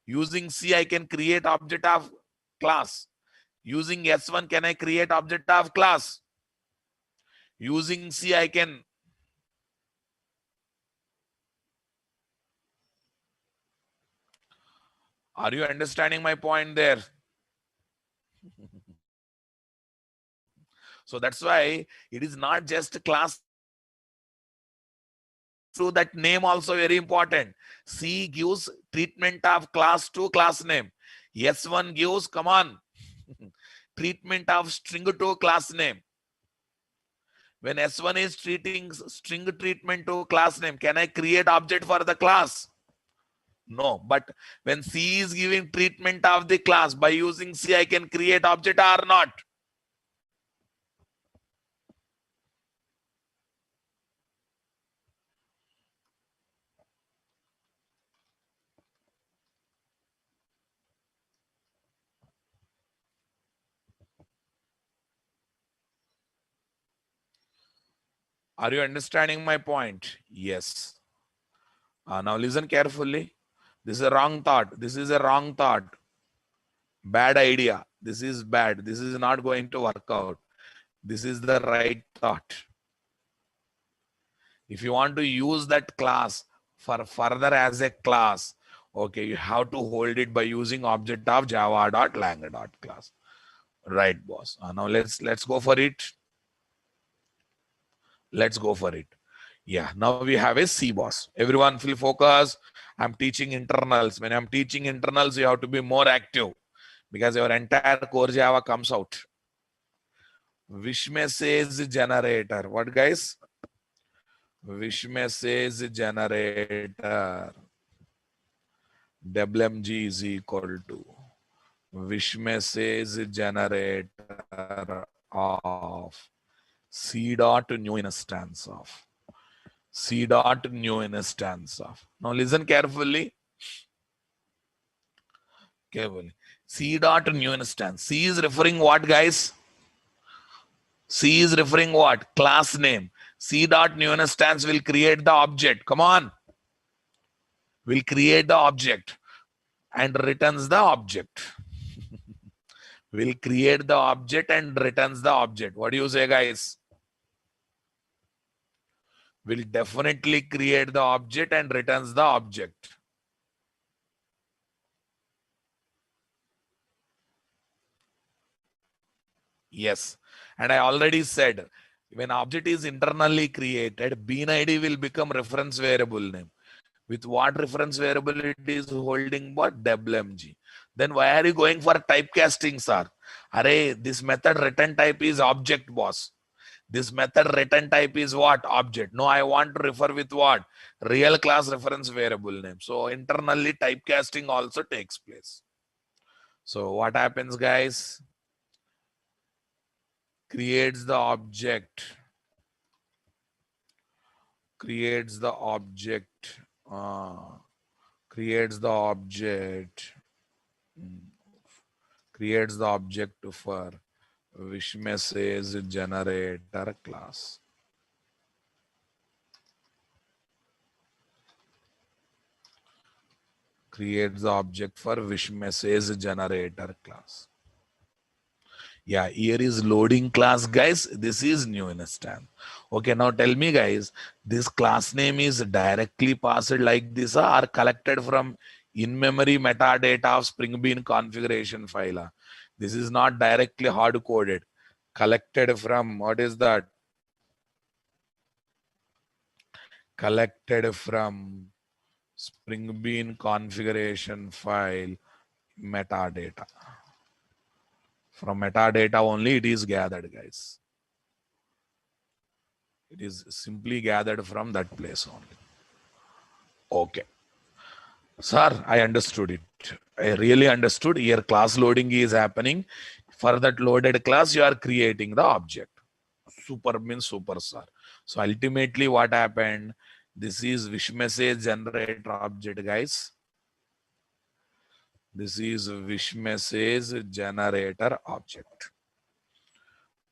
Using C, I can create object of class. Using S1, can I create object of class? Using C, I can. Are you understanding my point there? So that's why it is not just class. So that name also very important. C gives treatment of class to class name. S1 gives, come on, treatment of string to class name. When S1 is treating string treatment to class name, can I create object for the class? No, but when C is giving treatment of the class, by using C, I can create object or not? Are you understanding my point? Yes. Now listen carefully. This is a wrong thought. This is a wrong thought. Bad idea. This is bad. This is not going to work out. This is the right thought. If you want to use that class for further as a class, okay, you have to hold it by using object of java.lang.class. Right, boss. Now let's go for it. Let's go for it. Yeah, now we have a C, boss. Everyone feel focus. I'm teaching internals. When I'm teaching internals, you have to be more active because your entire core Java comes out. Wish message generator. What, guys? Wish message generator. WMG is equal to wish message generator of C dot new instance of C dot new instance of. Now listen carefully. Carefully. C dot new instance. C is referring what, guys? C is referring what? Class name. C dot new instance will create the object. Come on. Will create the object and returns the object. Will create the object and returns the object. What do you say, guys? Will definitely create the object and returns the object. Yes. And I already said, when object is internally created, bean ID will become reference variable name. With what reference variable it is holding? What? WMG. Then why are you going for typecasting, sir? Array, this method return type is object, boss. This method return type is what? Object. No, I want to refer with what? Real class reference variable name. So internally typecasting also takes place. So what happens, guys? Creates the object. Creates the object. Creates the object. Creates the object for wish message generator class. Creates the object for wish message generator class. Yeah, here is loading class, guys. This is new instance. Okay, now tell me, guys, this class name is directly passed like this or collected from in-memory metadata of Spring Bean configuration file? This is not directly hard-coded. Collected from, what is that? Collected from Spring Bean configuration file metadata. From metadata only it is gathered, guys. It is simply gathered from that place only. Okay. Sir, I understood it. I really understood. Here class loading is happening. For that loaded class, you are creating the object. Super means super, sir. So ultimately what happened? This is wish message generator object, guys. This is wish message generator object.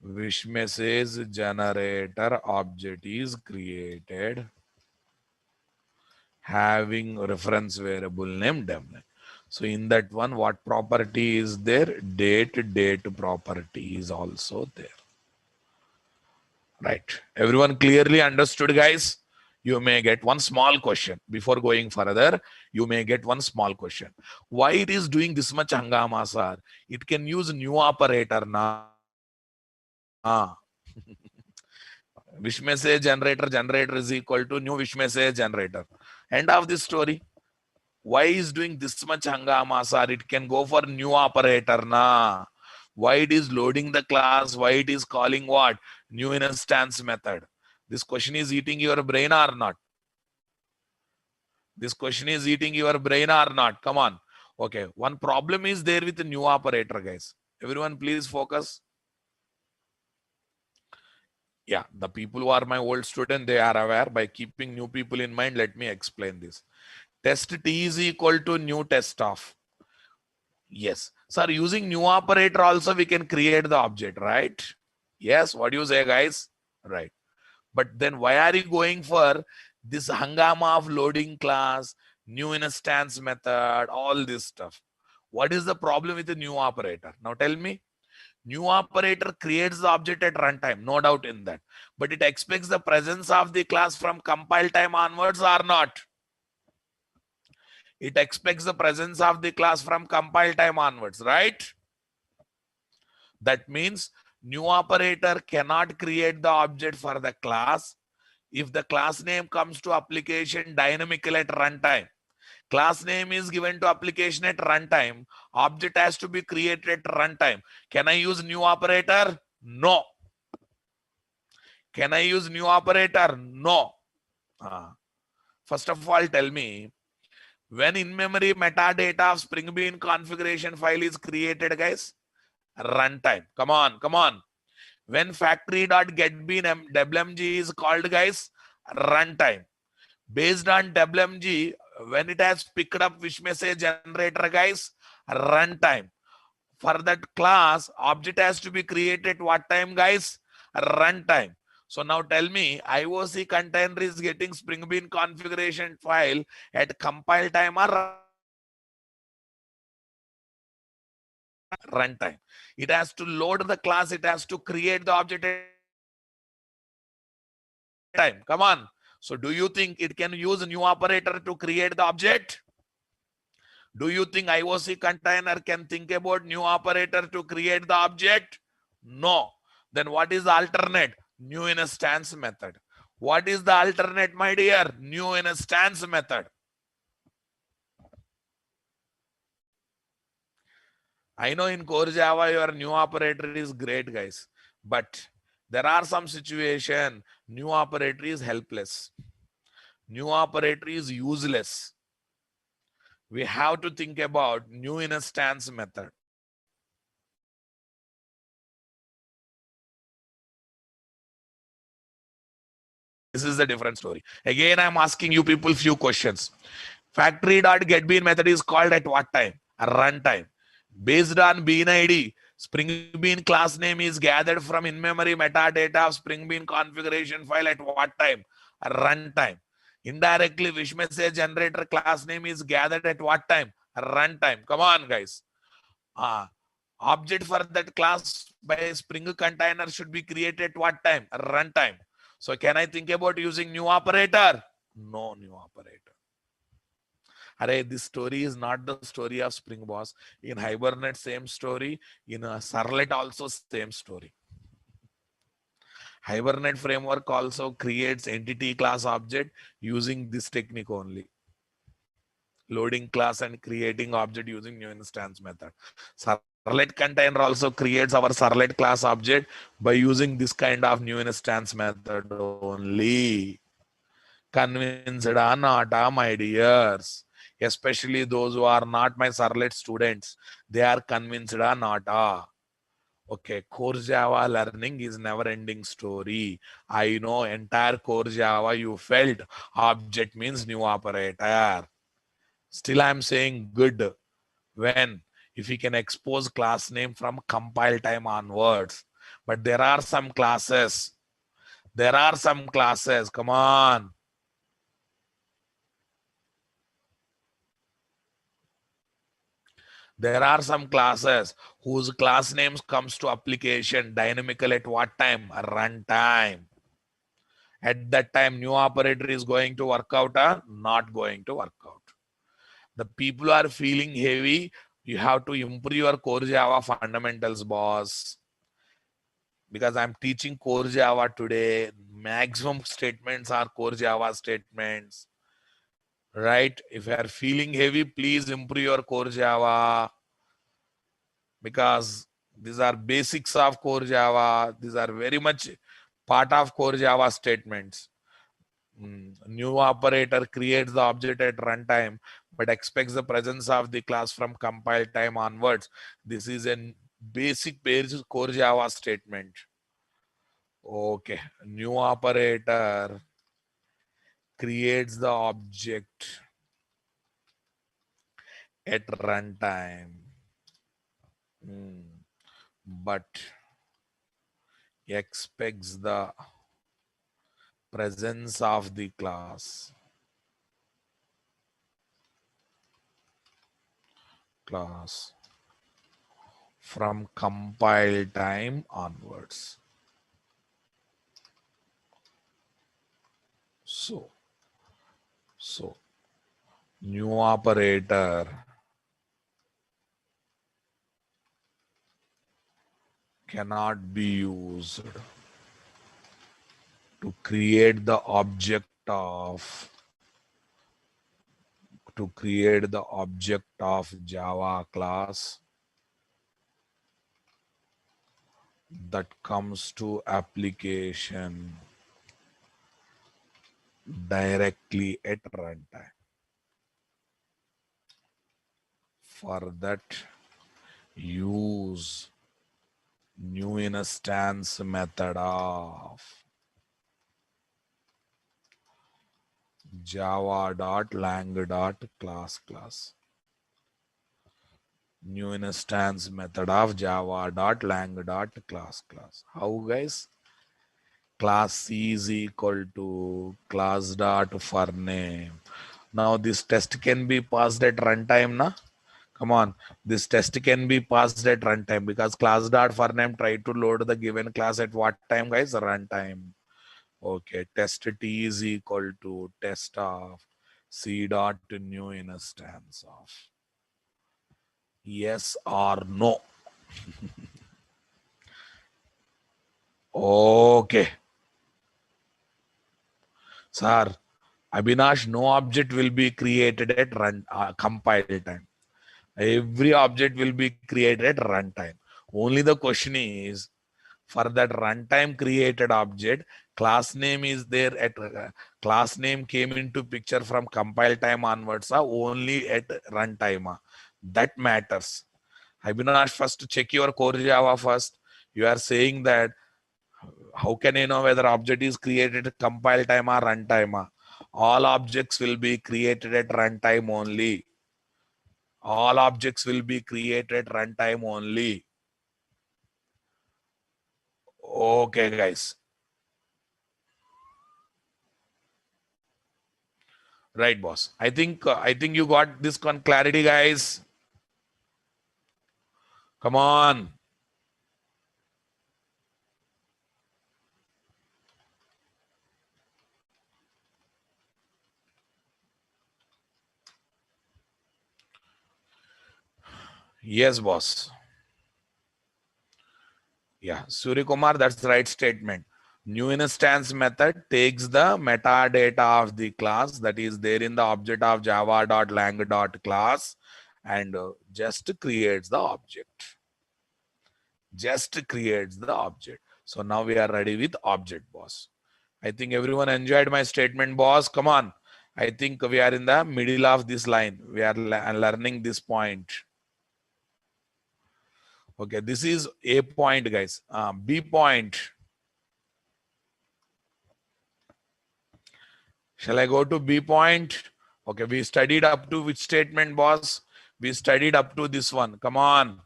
Wish message generator object is created having reference variable name dev. So in that one, what property is there? Date property is also there. Right. Everyone clearly understood, guys? You may get one small question. Before going further, you may get one small question. Why it is doing this much hangama, sir? It can use new operator na. Wish message generator is equal to new wish message generator. End of this story. Why is doing this much hangama, sir? It can go for new operator na. Why it is loading the class? Why it is calling what? New instance method. This question is eating your brain or not? This question is eating your brain or not? Come on. Okay. One problem is there with the new operator, guys. Everyone please focus. Yeah, the people who are my old student, they are aware. By keeping new people in mind, let me explain this. Test T is equal to new test of. Yes. Sir, using new operator also we can create the object, right? Yes. What do you say, guys? Right. But then why are you going for this hangama of loading class, new instance method, all this stuff? What is the problem with the new operator? Now tell me. New operator creates the object at runtime, no doubt in that. But it expects the presence of the class from compile time onwards or not? It expects the presence of the class from compile time onwards, right? That means new operator cannot create the object for the class if the class name comes to application dynamically at runtime. Class name is given to application at runtime. Object has to be created at runtime. Can I use new operator? No. Can I use new operator? No. First of all, tell me, when in-memory metadata of Spring Bean configuration file is created, guys? Runtime. Come on, come on. When factory.getBean is called, guys? Runtime. Based on WMG, when it has picked up wish message generator, guys? Runtime. For that class, object has to be created what time, guys? Runtime. So now tell me, IOC container is getting Spring Bean configuration file at compile time or runtime? It has to load the class, it has to create the object at time. Come on. So do you think it can use a new operator to create the object? Do you think IOC container can think about new operator to create the object? No. Then what is the alternate? New instance method. What is the alternate, my dear? New instance method. I know in core Java your new operator is great, guys, but there are some situation new operator is helpless. New operator is useless. We have to think about new instance method. This is a different story. Again, I'm asking you people few questions. Factory.getBean method is called at what time? Runtime. Based on bean ID, Spring Bean class name is gathered from in-memory metadata of Spring Bean configuration file at what time? Runtime. Indirectly, wish message generator class name is gathered at what time? Runtime. Come on, guys. Object for that class by Spring container should be created at what time? Runtime. So can I think about using new operator? No new operator. Array, this story is not the story of Spring Boss. In Hibernate, same story. In a Servlet, also same story. Hibernate framework also creates entity class object using this technique only. Loading class and creating object using new instance method. Servlet container also creates our servlet class object by using this kind of new instance method only. Convinced or not, my dears, especially those who are not my servlet students, they are convinced or not. Okay, core Java learning is never ending story. I know entire core Java you felt object means new operator. Still I'm saying good when if we can expose class name from compile time onwards. But there are some classes. There are some classes. Come on. There are some classes whose class names comes to application dynamical at what time? Runtime. At that time, new operator is going to work out or not going to work out. The people are feeling heavy. You have to improve your core Java fundamentals, boss. Because I'm teaching core Java today. Maximum statements are core Java statements. Right? If you are feeling heavy, please improve your core Java. Because these are basics of core Java. These are very much part of core Java statements. New operator creates the object at runtime, but expects the presence of the class from compile time onwards. This is a basic core Java statement. Okay, new operator creates the object at runtime, but expects the presence of the class from compile time onwards. So new operator cannot be used to create the object of Java class that comes to application directly at runtime. For that, use new instance method of java.lang.class. New instance method of java.lang.class. How, guys? Class C is equal to class dot for name. Now this test can be passed at runtime, na? Come on, this test can be passed at runtime because class dot for name try to load the given class at what time, guys? Runtime. Okay, test T is equal to test of C dot new instance of. Yes or no? Okay. Sir, Abhinash, no object will be created at compile time. Every object will be created at runtime. Only the question is, for that runtime created object, class name is there at class name came into picture from compile time onwards, only at runtime. That matters. Abhinash, first check your core Java first. You are saying that how can you know whether object is created at compile time or runtime? All objects will be created at runtime only. All objects will be created at runtime only. Okay, guys. Right, boss. I think you got this clarity, guys. Come on. Yes, boss. Yeah, Surya Kumar, that's the right statement. New instance method takes the metadata of the class that is there in the object of java.lang.class and just creates the object. Just creates the object. So now we are ready with object, boss. I think everyone enjoyed my statement, boss. Come on. I think we are in the middle of this line. We are learning this point. Okay, this is A point, guys. B point. Shall I go to B point? Okay, we studied up to which statement, boss? We studied up to this one. Come on.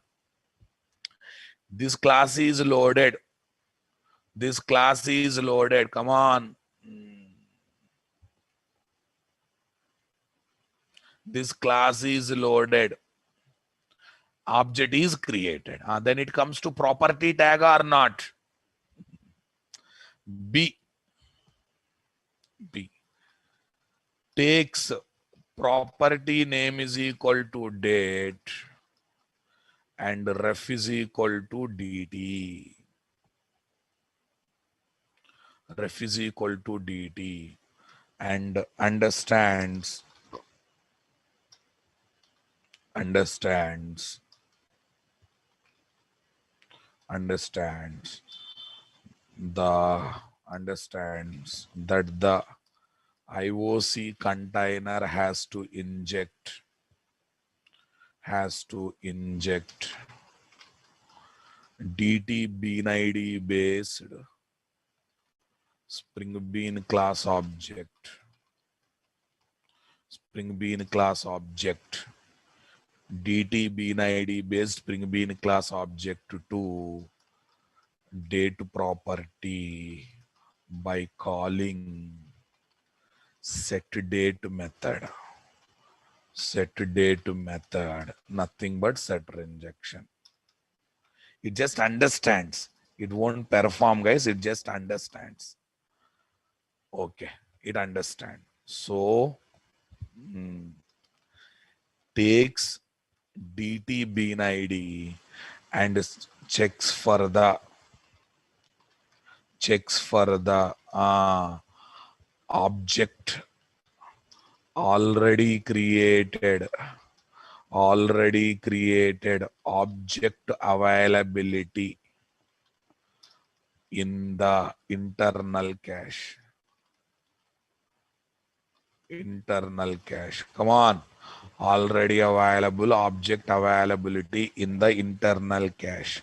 This class is loaded. This class is loaded. Come on. This class is loaded. Object is created. Then it comes to property tag or not. B. B. Takes property name is equal to date and ref is equal to dt. Ref is equal to dt and understands understands the understands that the IOC container has to inject dt bean id based Spring Bean class object. Spring Bean class object. dt bean id based Spring Bean class object to date property by calling set date method. Set date method, nothing but set injection. It just understands. It won't perform, guys. It just understands. Okay, it understands. So takes dt bean id and checks for the object already created object availability in the internal cache. Come on. Already available object availability in the internal cache.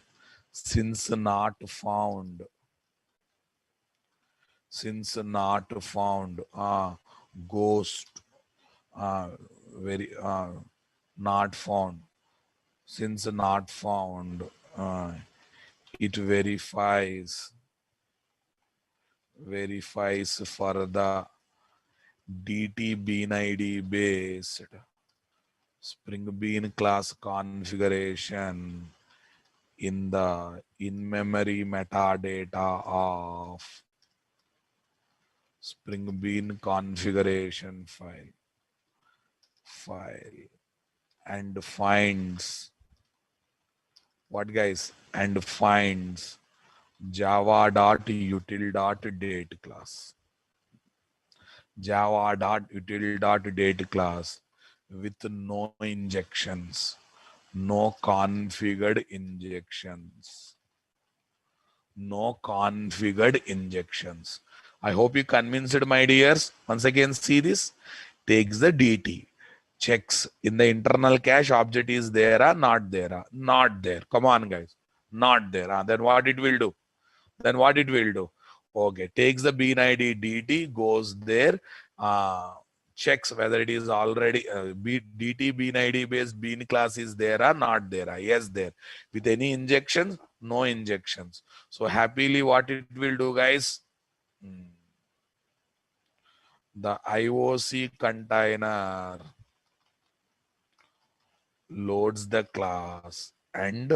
Since not found. Ghost. Very not found. Since not found, it verifies for the dt bean id based Spring Bean class configuration in the in-memory metadata of Spring Bean configuration file and finds what, guys? And finds java.util.date class. Java.util.date class with no injections, no configured injections. No configured injections. I hope you convinced, my dears. Once again, see this. Takes the DT. Checks in the internal cache object is there or not there. Not there. Come on, guys. Not there. Then what it will do? Okay. Takes the bean ID DT, goes there, checks whether it is already DT bean ID based bean class is there or not there. Yes, there. With any injections, no injections. So happily what it will do, guys? The IOC container loads the class and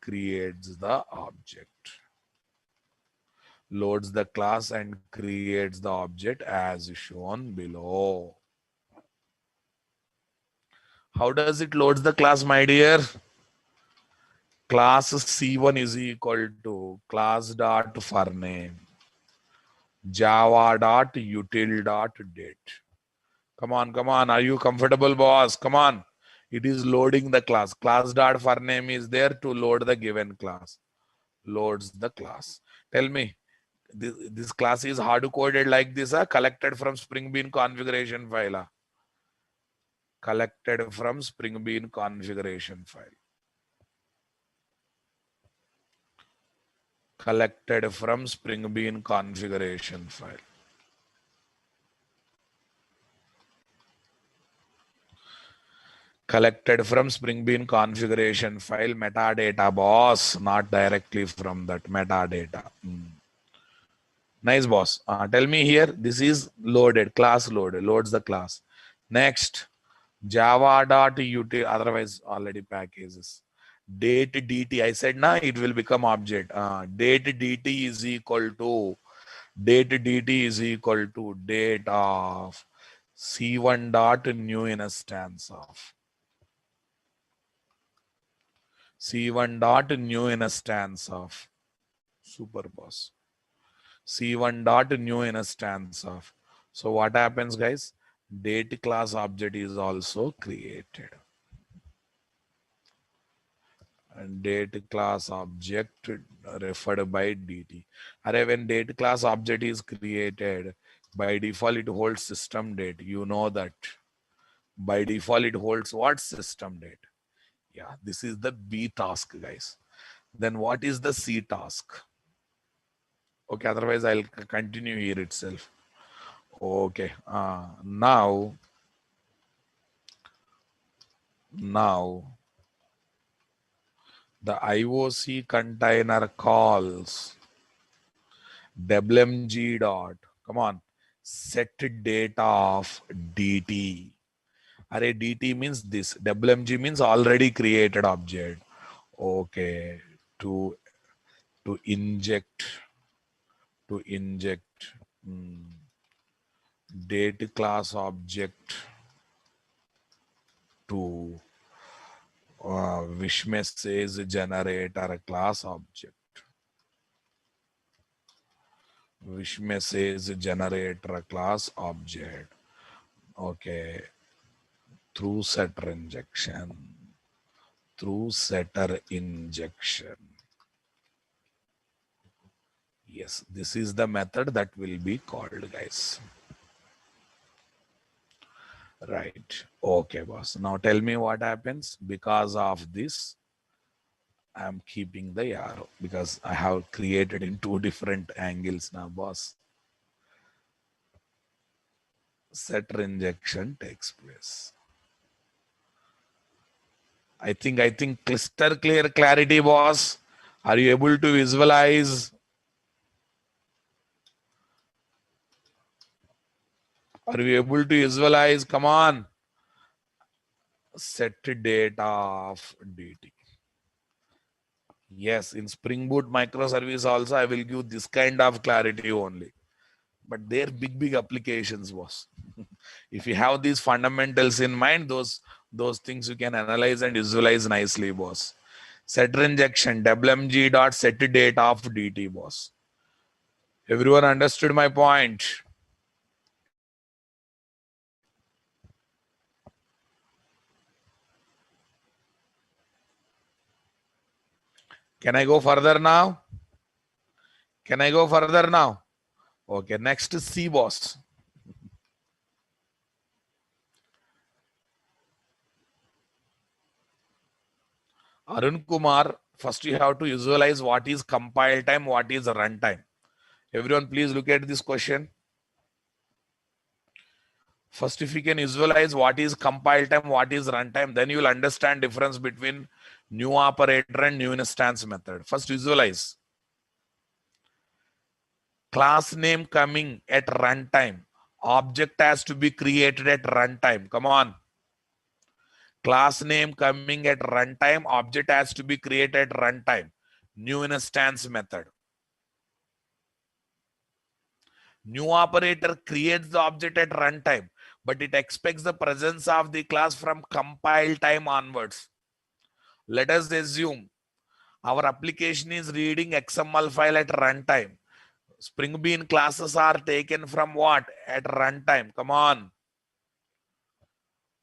creates the object. Loads the class and creates the object as shown below. How does it loads the class, my dear? Class C1 is equal to class dot for name, java dot util dot date. Come on. Are you comfortable, boss? Come on. It is loading the class. Class dot for name is there to load the given class. Loads the class. Tell me, this class is hard coded like this, collected from Spring Bean configuration file. Collected from Spring Bean configuration file. Collected from Spring Bean configuration file. Collected from Spring Bean configuration file, metadata, boss, not directly from that metadata. Nice, boss. Tell me here, this is loaded, class loaded, loads the class. Next, java.util, otherwise already packages. Date dt, I said na, it will become object. Date dt is equal to, date of c1 dot new instance of. C1 dot new instance of. Super, boss. C1 dot new instance of. So what happens, guys? Date class object is also created. And date class object referred by dt. When date class object is created, by default it holds system date. You know that. By default it holds what? System date. Yeah, this is the B task, guys. Then what is the C task? Okay, otherwise I'll continue here itself. Okay, now the IOC container calls dependency dot, come on, set data of dt. Array dt means this, dependency means already created object. Okay, to inject date class object to wish message generator class object. Wish message generator class object. Okay, through setter injection. Yes, this is the method that will be called, guys. Right. Okay, boss. Now tell me what happens. Because of this, I'm keeping the arrow because I have created in two different angles now, boss. Setter injection takes place. I think crystal clear clarity, boss. Are you able to visualize? Are you able to visualize? Come on. Set data of dt. Yes, in Spring Boot microservice also, I will give this kind of clarity only. But they're big applications, boss. If you have these fundamentals in mind, those things you can analyze and visualize nicely, boss. Setter injection, wmg dot set data of dt, boss. Everyone understood my point? Can I go further now? Can I go further now? Okay, next is C, boss. Arun Kumar, first you have to visualize what is compile time, what is runtime. Everyone, please look at this question. First, if you can visualize what is compile time, what is runtime, then you will understand difference between new operator and new instance method. First, visualize. Class name coming at runtime. Object has to be created at runtime. Come on. Class name coming at runtime, object has to be created at runtime. New instance method. New operator creates the object at runtime, but it expects the presence of the class from compile time onwards. Let us assume our application is reading XML file at runtime. Spring Bean classes are taken from what? At runtime. Come on.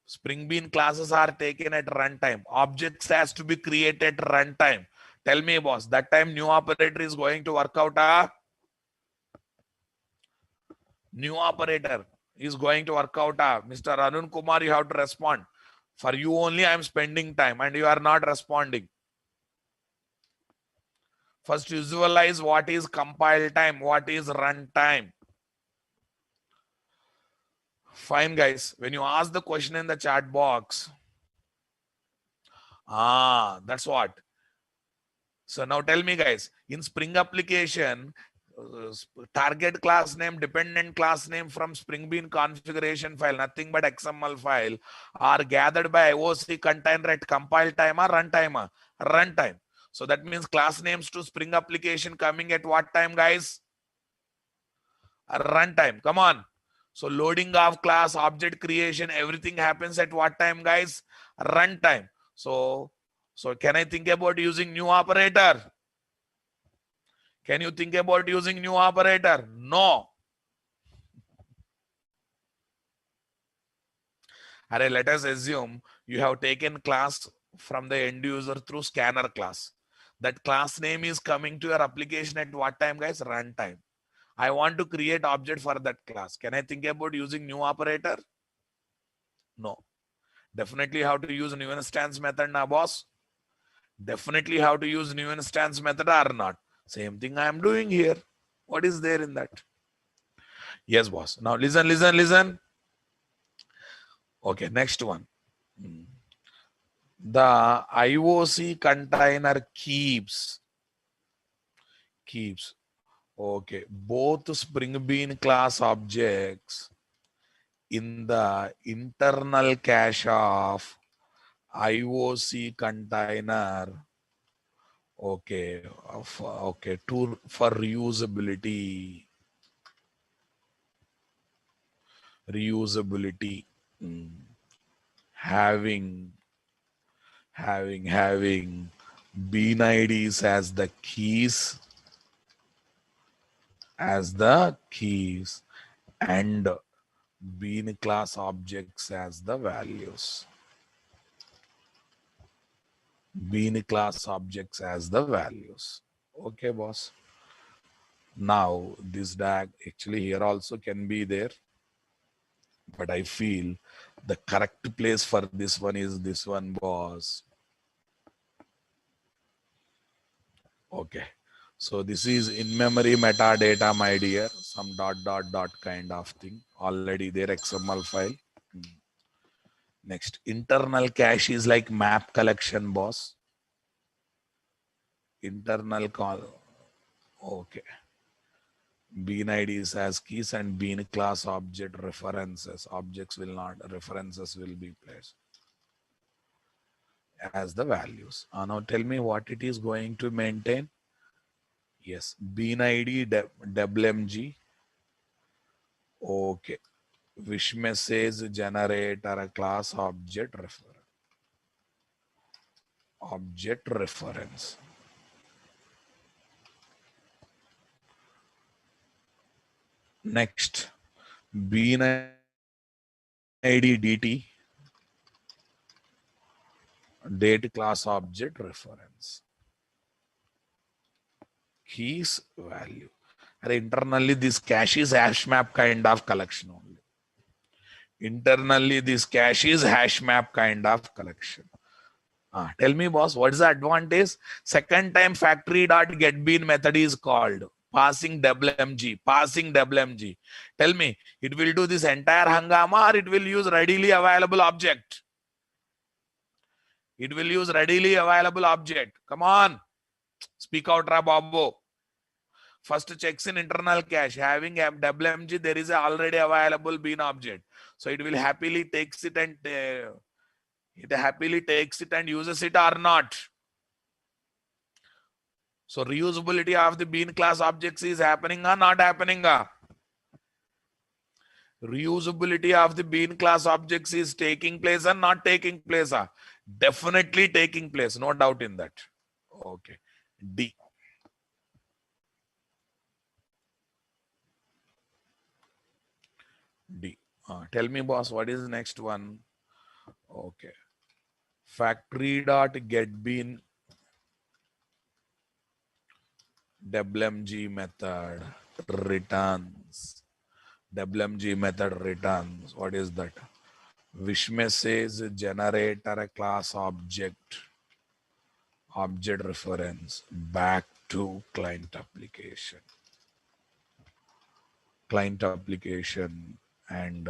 Spring Bean classes are taken at runtime. Objects has to be created at runtime. Tell me, boss, that time new operator is going to work out. New operator is going to work out. Mr. Arun Kumar, you have to respond. For you only, I am spending time and you are not responding. First, visualize what is compile time, what is runtime. Fine, guys. When you ask the question in the chat box, that's what. So now tell me, guys, in Spring application, target class name, dependent class name from Spring Bean configuration file, nothing but XML file, are gathered by IOC container at compile time or runtime? Runtime. So that means class names to Spring application coming at what time, guys? Runtime. Come on. So loading of class, object creation, everything happens at what time, guys? Runtime. So can I think about using new operator? Can you think about using new operator? No. Let us assume you have taken class from the end user through scanner class. That class name is coming to your application at what time, guys? Runtime. I want to create object for that class. Can I think about using new operator? No. Definitely how to use new instance method now, boss. Definitely how to use new instance method or not. Same thing I am doing here. What is there in that? Yes, boss. Now listen. Okay, next one. The IOC container keeps. Okay, both Spring Bean class objects in the internal cache of IOC container. Okay, for reusability. Having bean IDs as the keys and bean class objects as the values. Bean class objects as the values. Okay, boss. Now this DAG actually here also can be there, but I feel the correct place for this one is this one, boss. Okay, so this is in-memory metadata, my dear, some ... kind of thing already there, XML file. Next, internal cache is like map collection, boss. Internal call. Okay. Bean IDs as keys and bean class object references. Objects will not, references will be placed as the values. Now tell me what it is going to maintain. Yes, bean ID deblmg. Okay. Wish message generator a class object reference. Next, bean ID dt date class object reference. Keys value. Internally, this cache is hash map kind of collection only. Internally, this cache is hash map kind of collection. Tell me, boss, what is the advantage? Second time factory dot get bean method is called passing WMG. Tell me, it will do this entire hangama or it will use readily available object? It will use readily available object. Come on, speak out, Rababo. First checks in internal cache. Having WMG, there is a already available bean object. So it will happily takes it and It happily takes it and uses it or not. So reusability of the bean class objects is happening or not happening? Reusability of the bean class objects is taking place or not taking place? Definitely taking place, no doubt in that. Okay. D. D. Tell me, boss, what is the next one? Okay. Factory dot get bean WMG method returns. WMG method returns. What is that? Wish message generator a class object reference back to client application. Client application and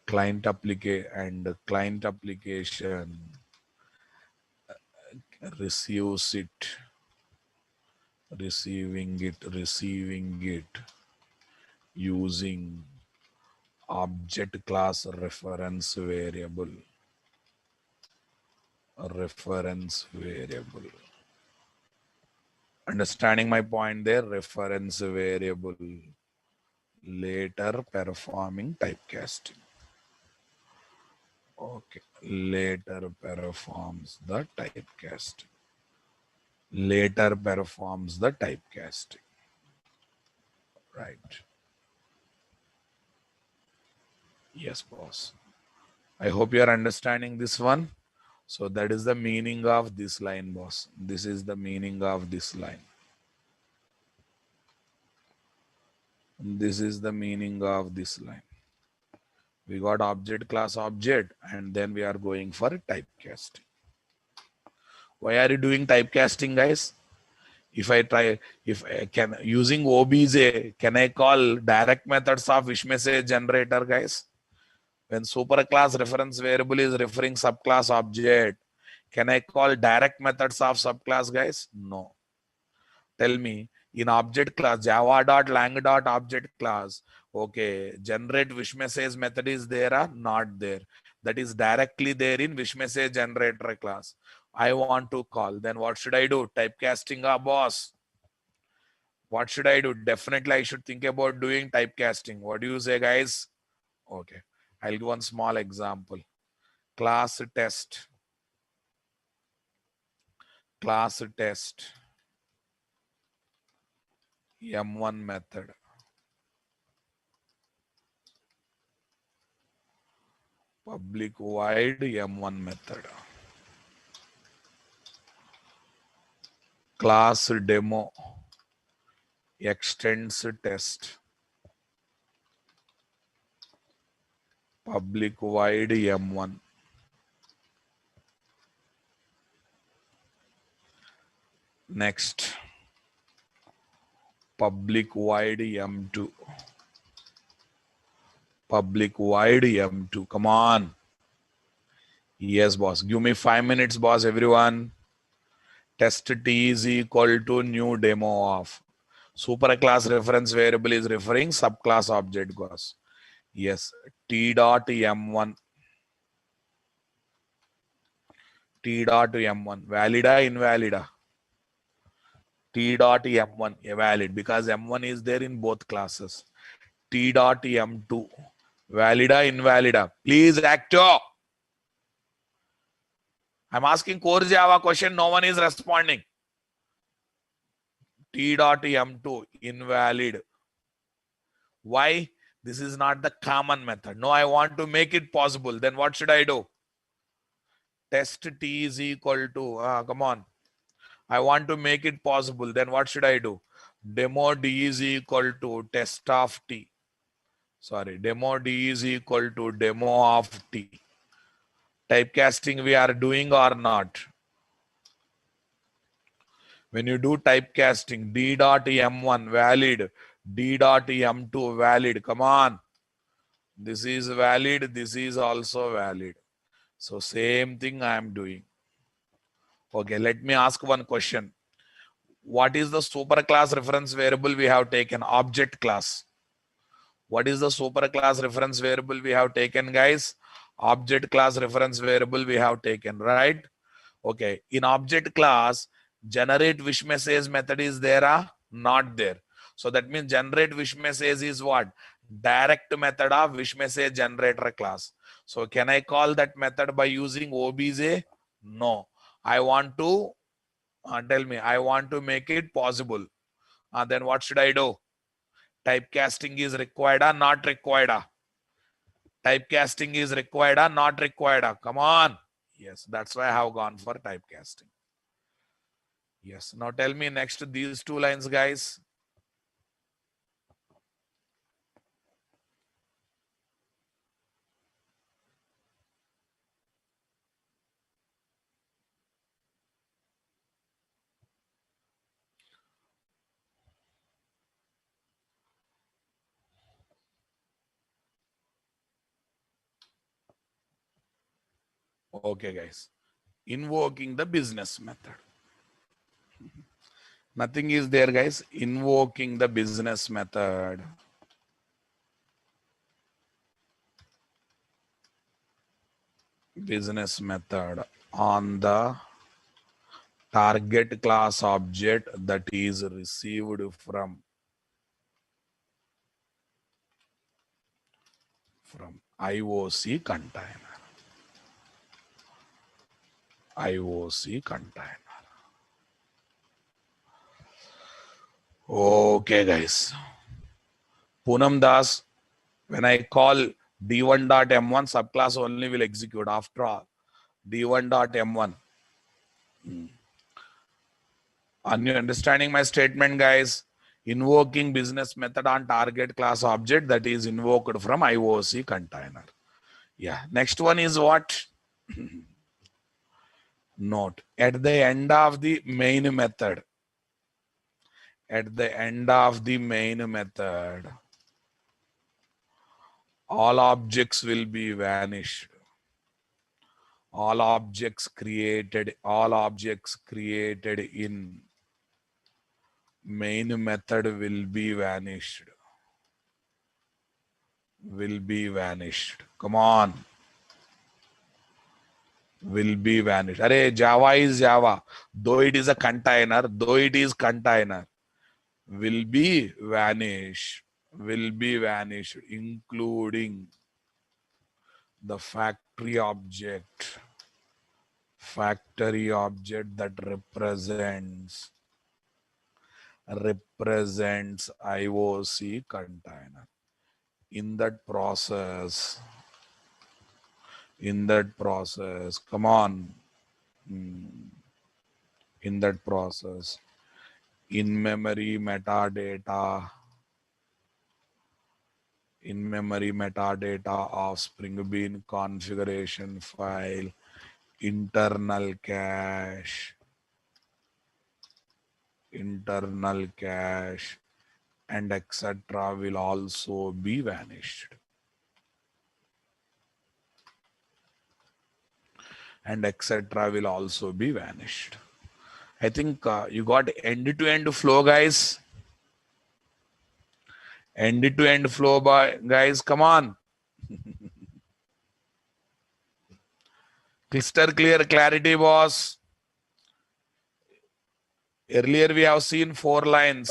client application receives it, receiving it using object class reference variable. Understanding my point there? Reference variable. Later performing typecasting. Okay. Later performs the typecasting. Right. Yes, boss. I hope you are understanding this one. So that is the meaning of this line, boss. This is the meaning of this line. This is the meaning of this line. We got object class object and then we are going for typecasting. Why are you doing typecasting, guys? If I can using OBJ, can I call direct methods of wish message generator, guys? When superclass reference variable is referring subclass object, can I call direct methods of subclass, guys? No. Tell me, in object class, java.lang.object class, okay, generate wish message method is there or not there? That is directly there in wish message generator class. I want to call, then what should I do? Typecasting, boss. What should I do? Definitely I should think about doing typecasting. What do you say, guys? Okay, I'll give one small example. Class test M1 method. Public void M1 method. Class demo extends test. Public void M1. Next, public void M2. Public void M2. Come on. Yes, boss. Give me 5 minutes, boss, everyone. Test T is equal to new demo of. Superclass reference variable is referring subclass object, boss. Yes. T dot M1. T dot M1. Valida, invalida? T dot M1 valid because M1 is there in both classes. T dot M2 valida, invalida? Please actor. I'm asking core Java question. No one is responding. T dot M2 invalid. Why? This is not the common method. No, I want to make it possible. Then what should I do? Test T is equal to, come on. I want to make it possible. Then what should I do? Demo D is equal to test of T. Sorry, demo D is equal to demo of T. Typecasting we are doing or not? When you do typecasting, D dot M1 valid, D dot M2 valid. Come on. This is valid. This is also valid. So same thing I am doing. Okay, let me ask one question. What is the superclass reference variable we have taken? Object class. What is the superclass reference variable we have taken, guys? Object class reference variable we have taken, right? Okay. In object class, generate wish message method is there or not there? So that means generate wish message is what? Direct method of wish message generator class. So can I call that method by using obj? No. I want to tell me, I want to make it possible. Then what should I do? Typecasting is required or not required? Typecasting is required or not required? Come on. Yes, that's why I have gone for typecasting. Yes. Now tell me next these two lines, guys. Okay, guys. Invoking the business method. Nothing is there, guys. Invoking the business method. Business method on the target class object that is received from IOC container. IOC container. Okay, guys. Poonam Das, when I call d1.m1 subclass only will execute after all. d1.m1. Are you understanding my statement, guys? Invoking business method on target class object that is invoked from IOC container. Yeah. Next one is what? Note. At the end of the main method. At the end of the main method, all objects will be vanished. All objects created in main method will be vanished. Will be vanished. Come on. Will be vanished. Array, Java is Java. Though it is a container, will be vanished. Will be vanished, including the factory object that represents IOC container. In that process, come on, in that process, in-memory metadata of Spring Bean configuration file, internal cache, and etc. will also be vanished. And etc. will also be vanished. I think you got end-to-end flow, guys. End-to-end flow, guys. Come on. Crystal clear, clarity, boss. Earlier we have seen 4 lines.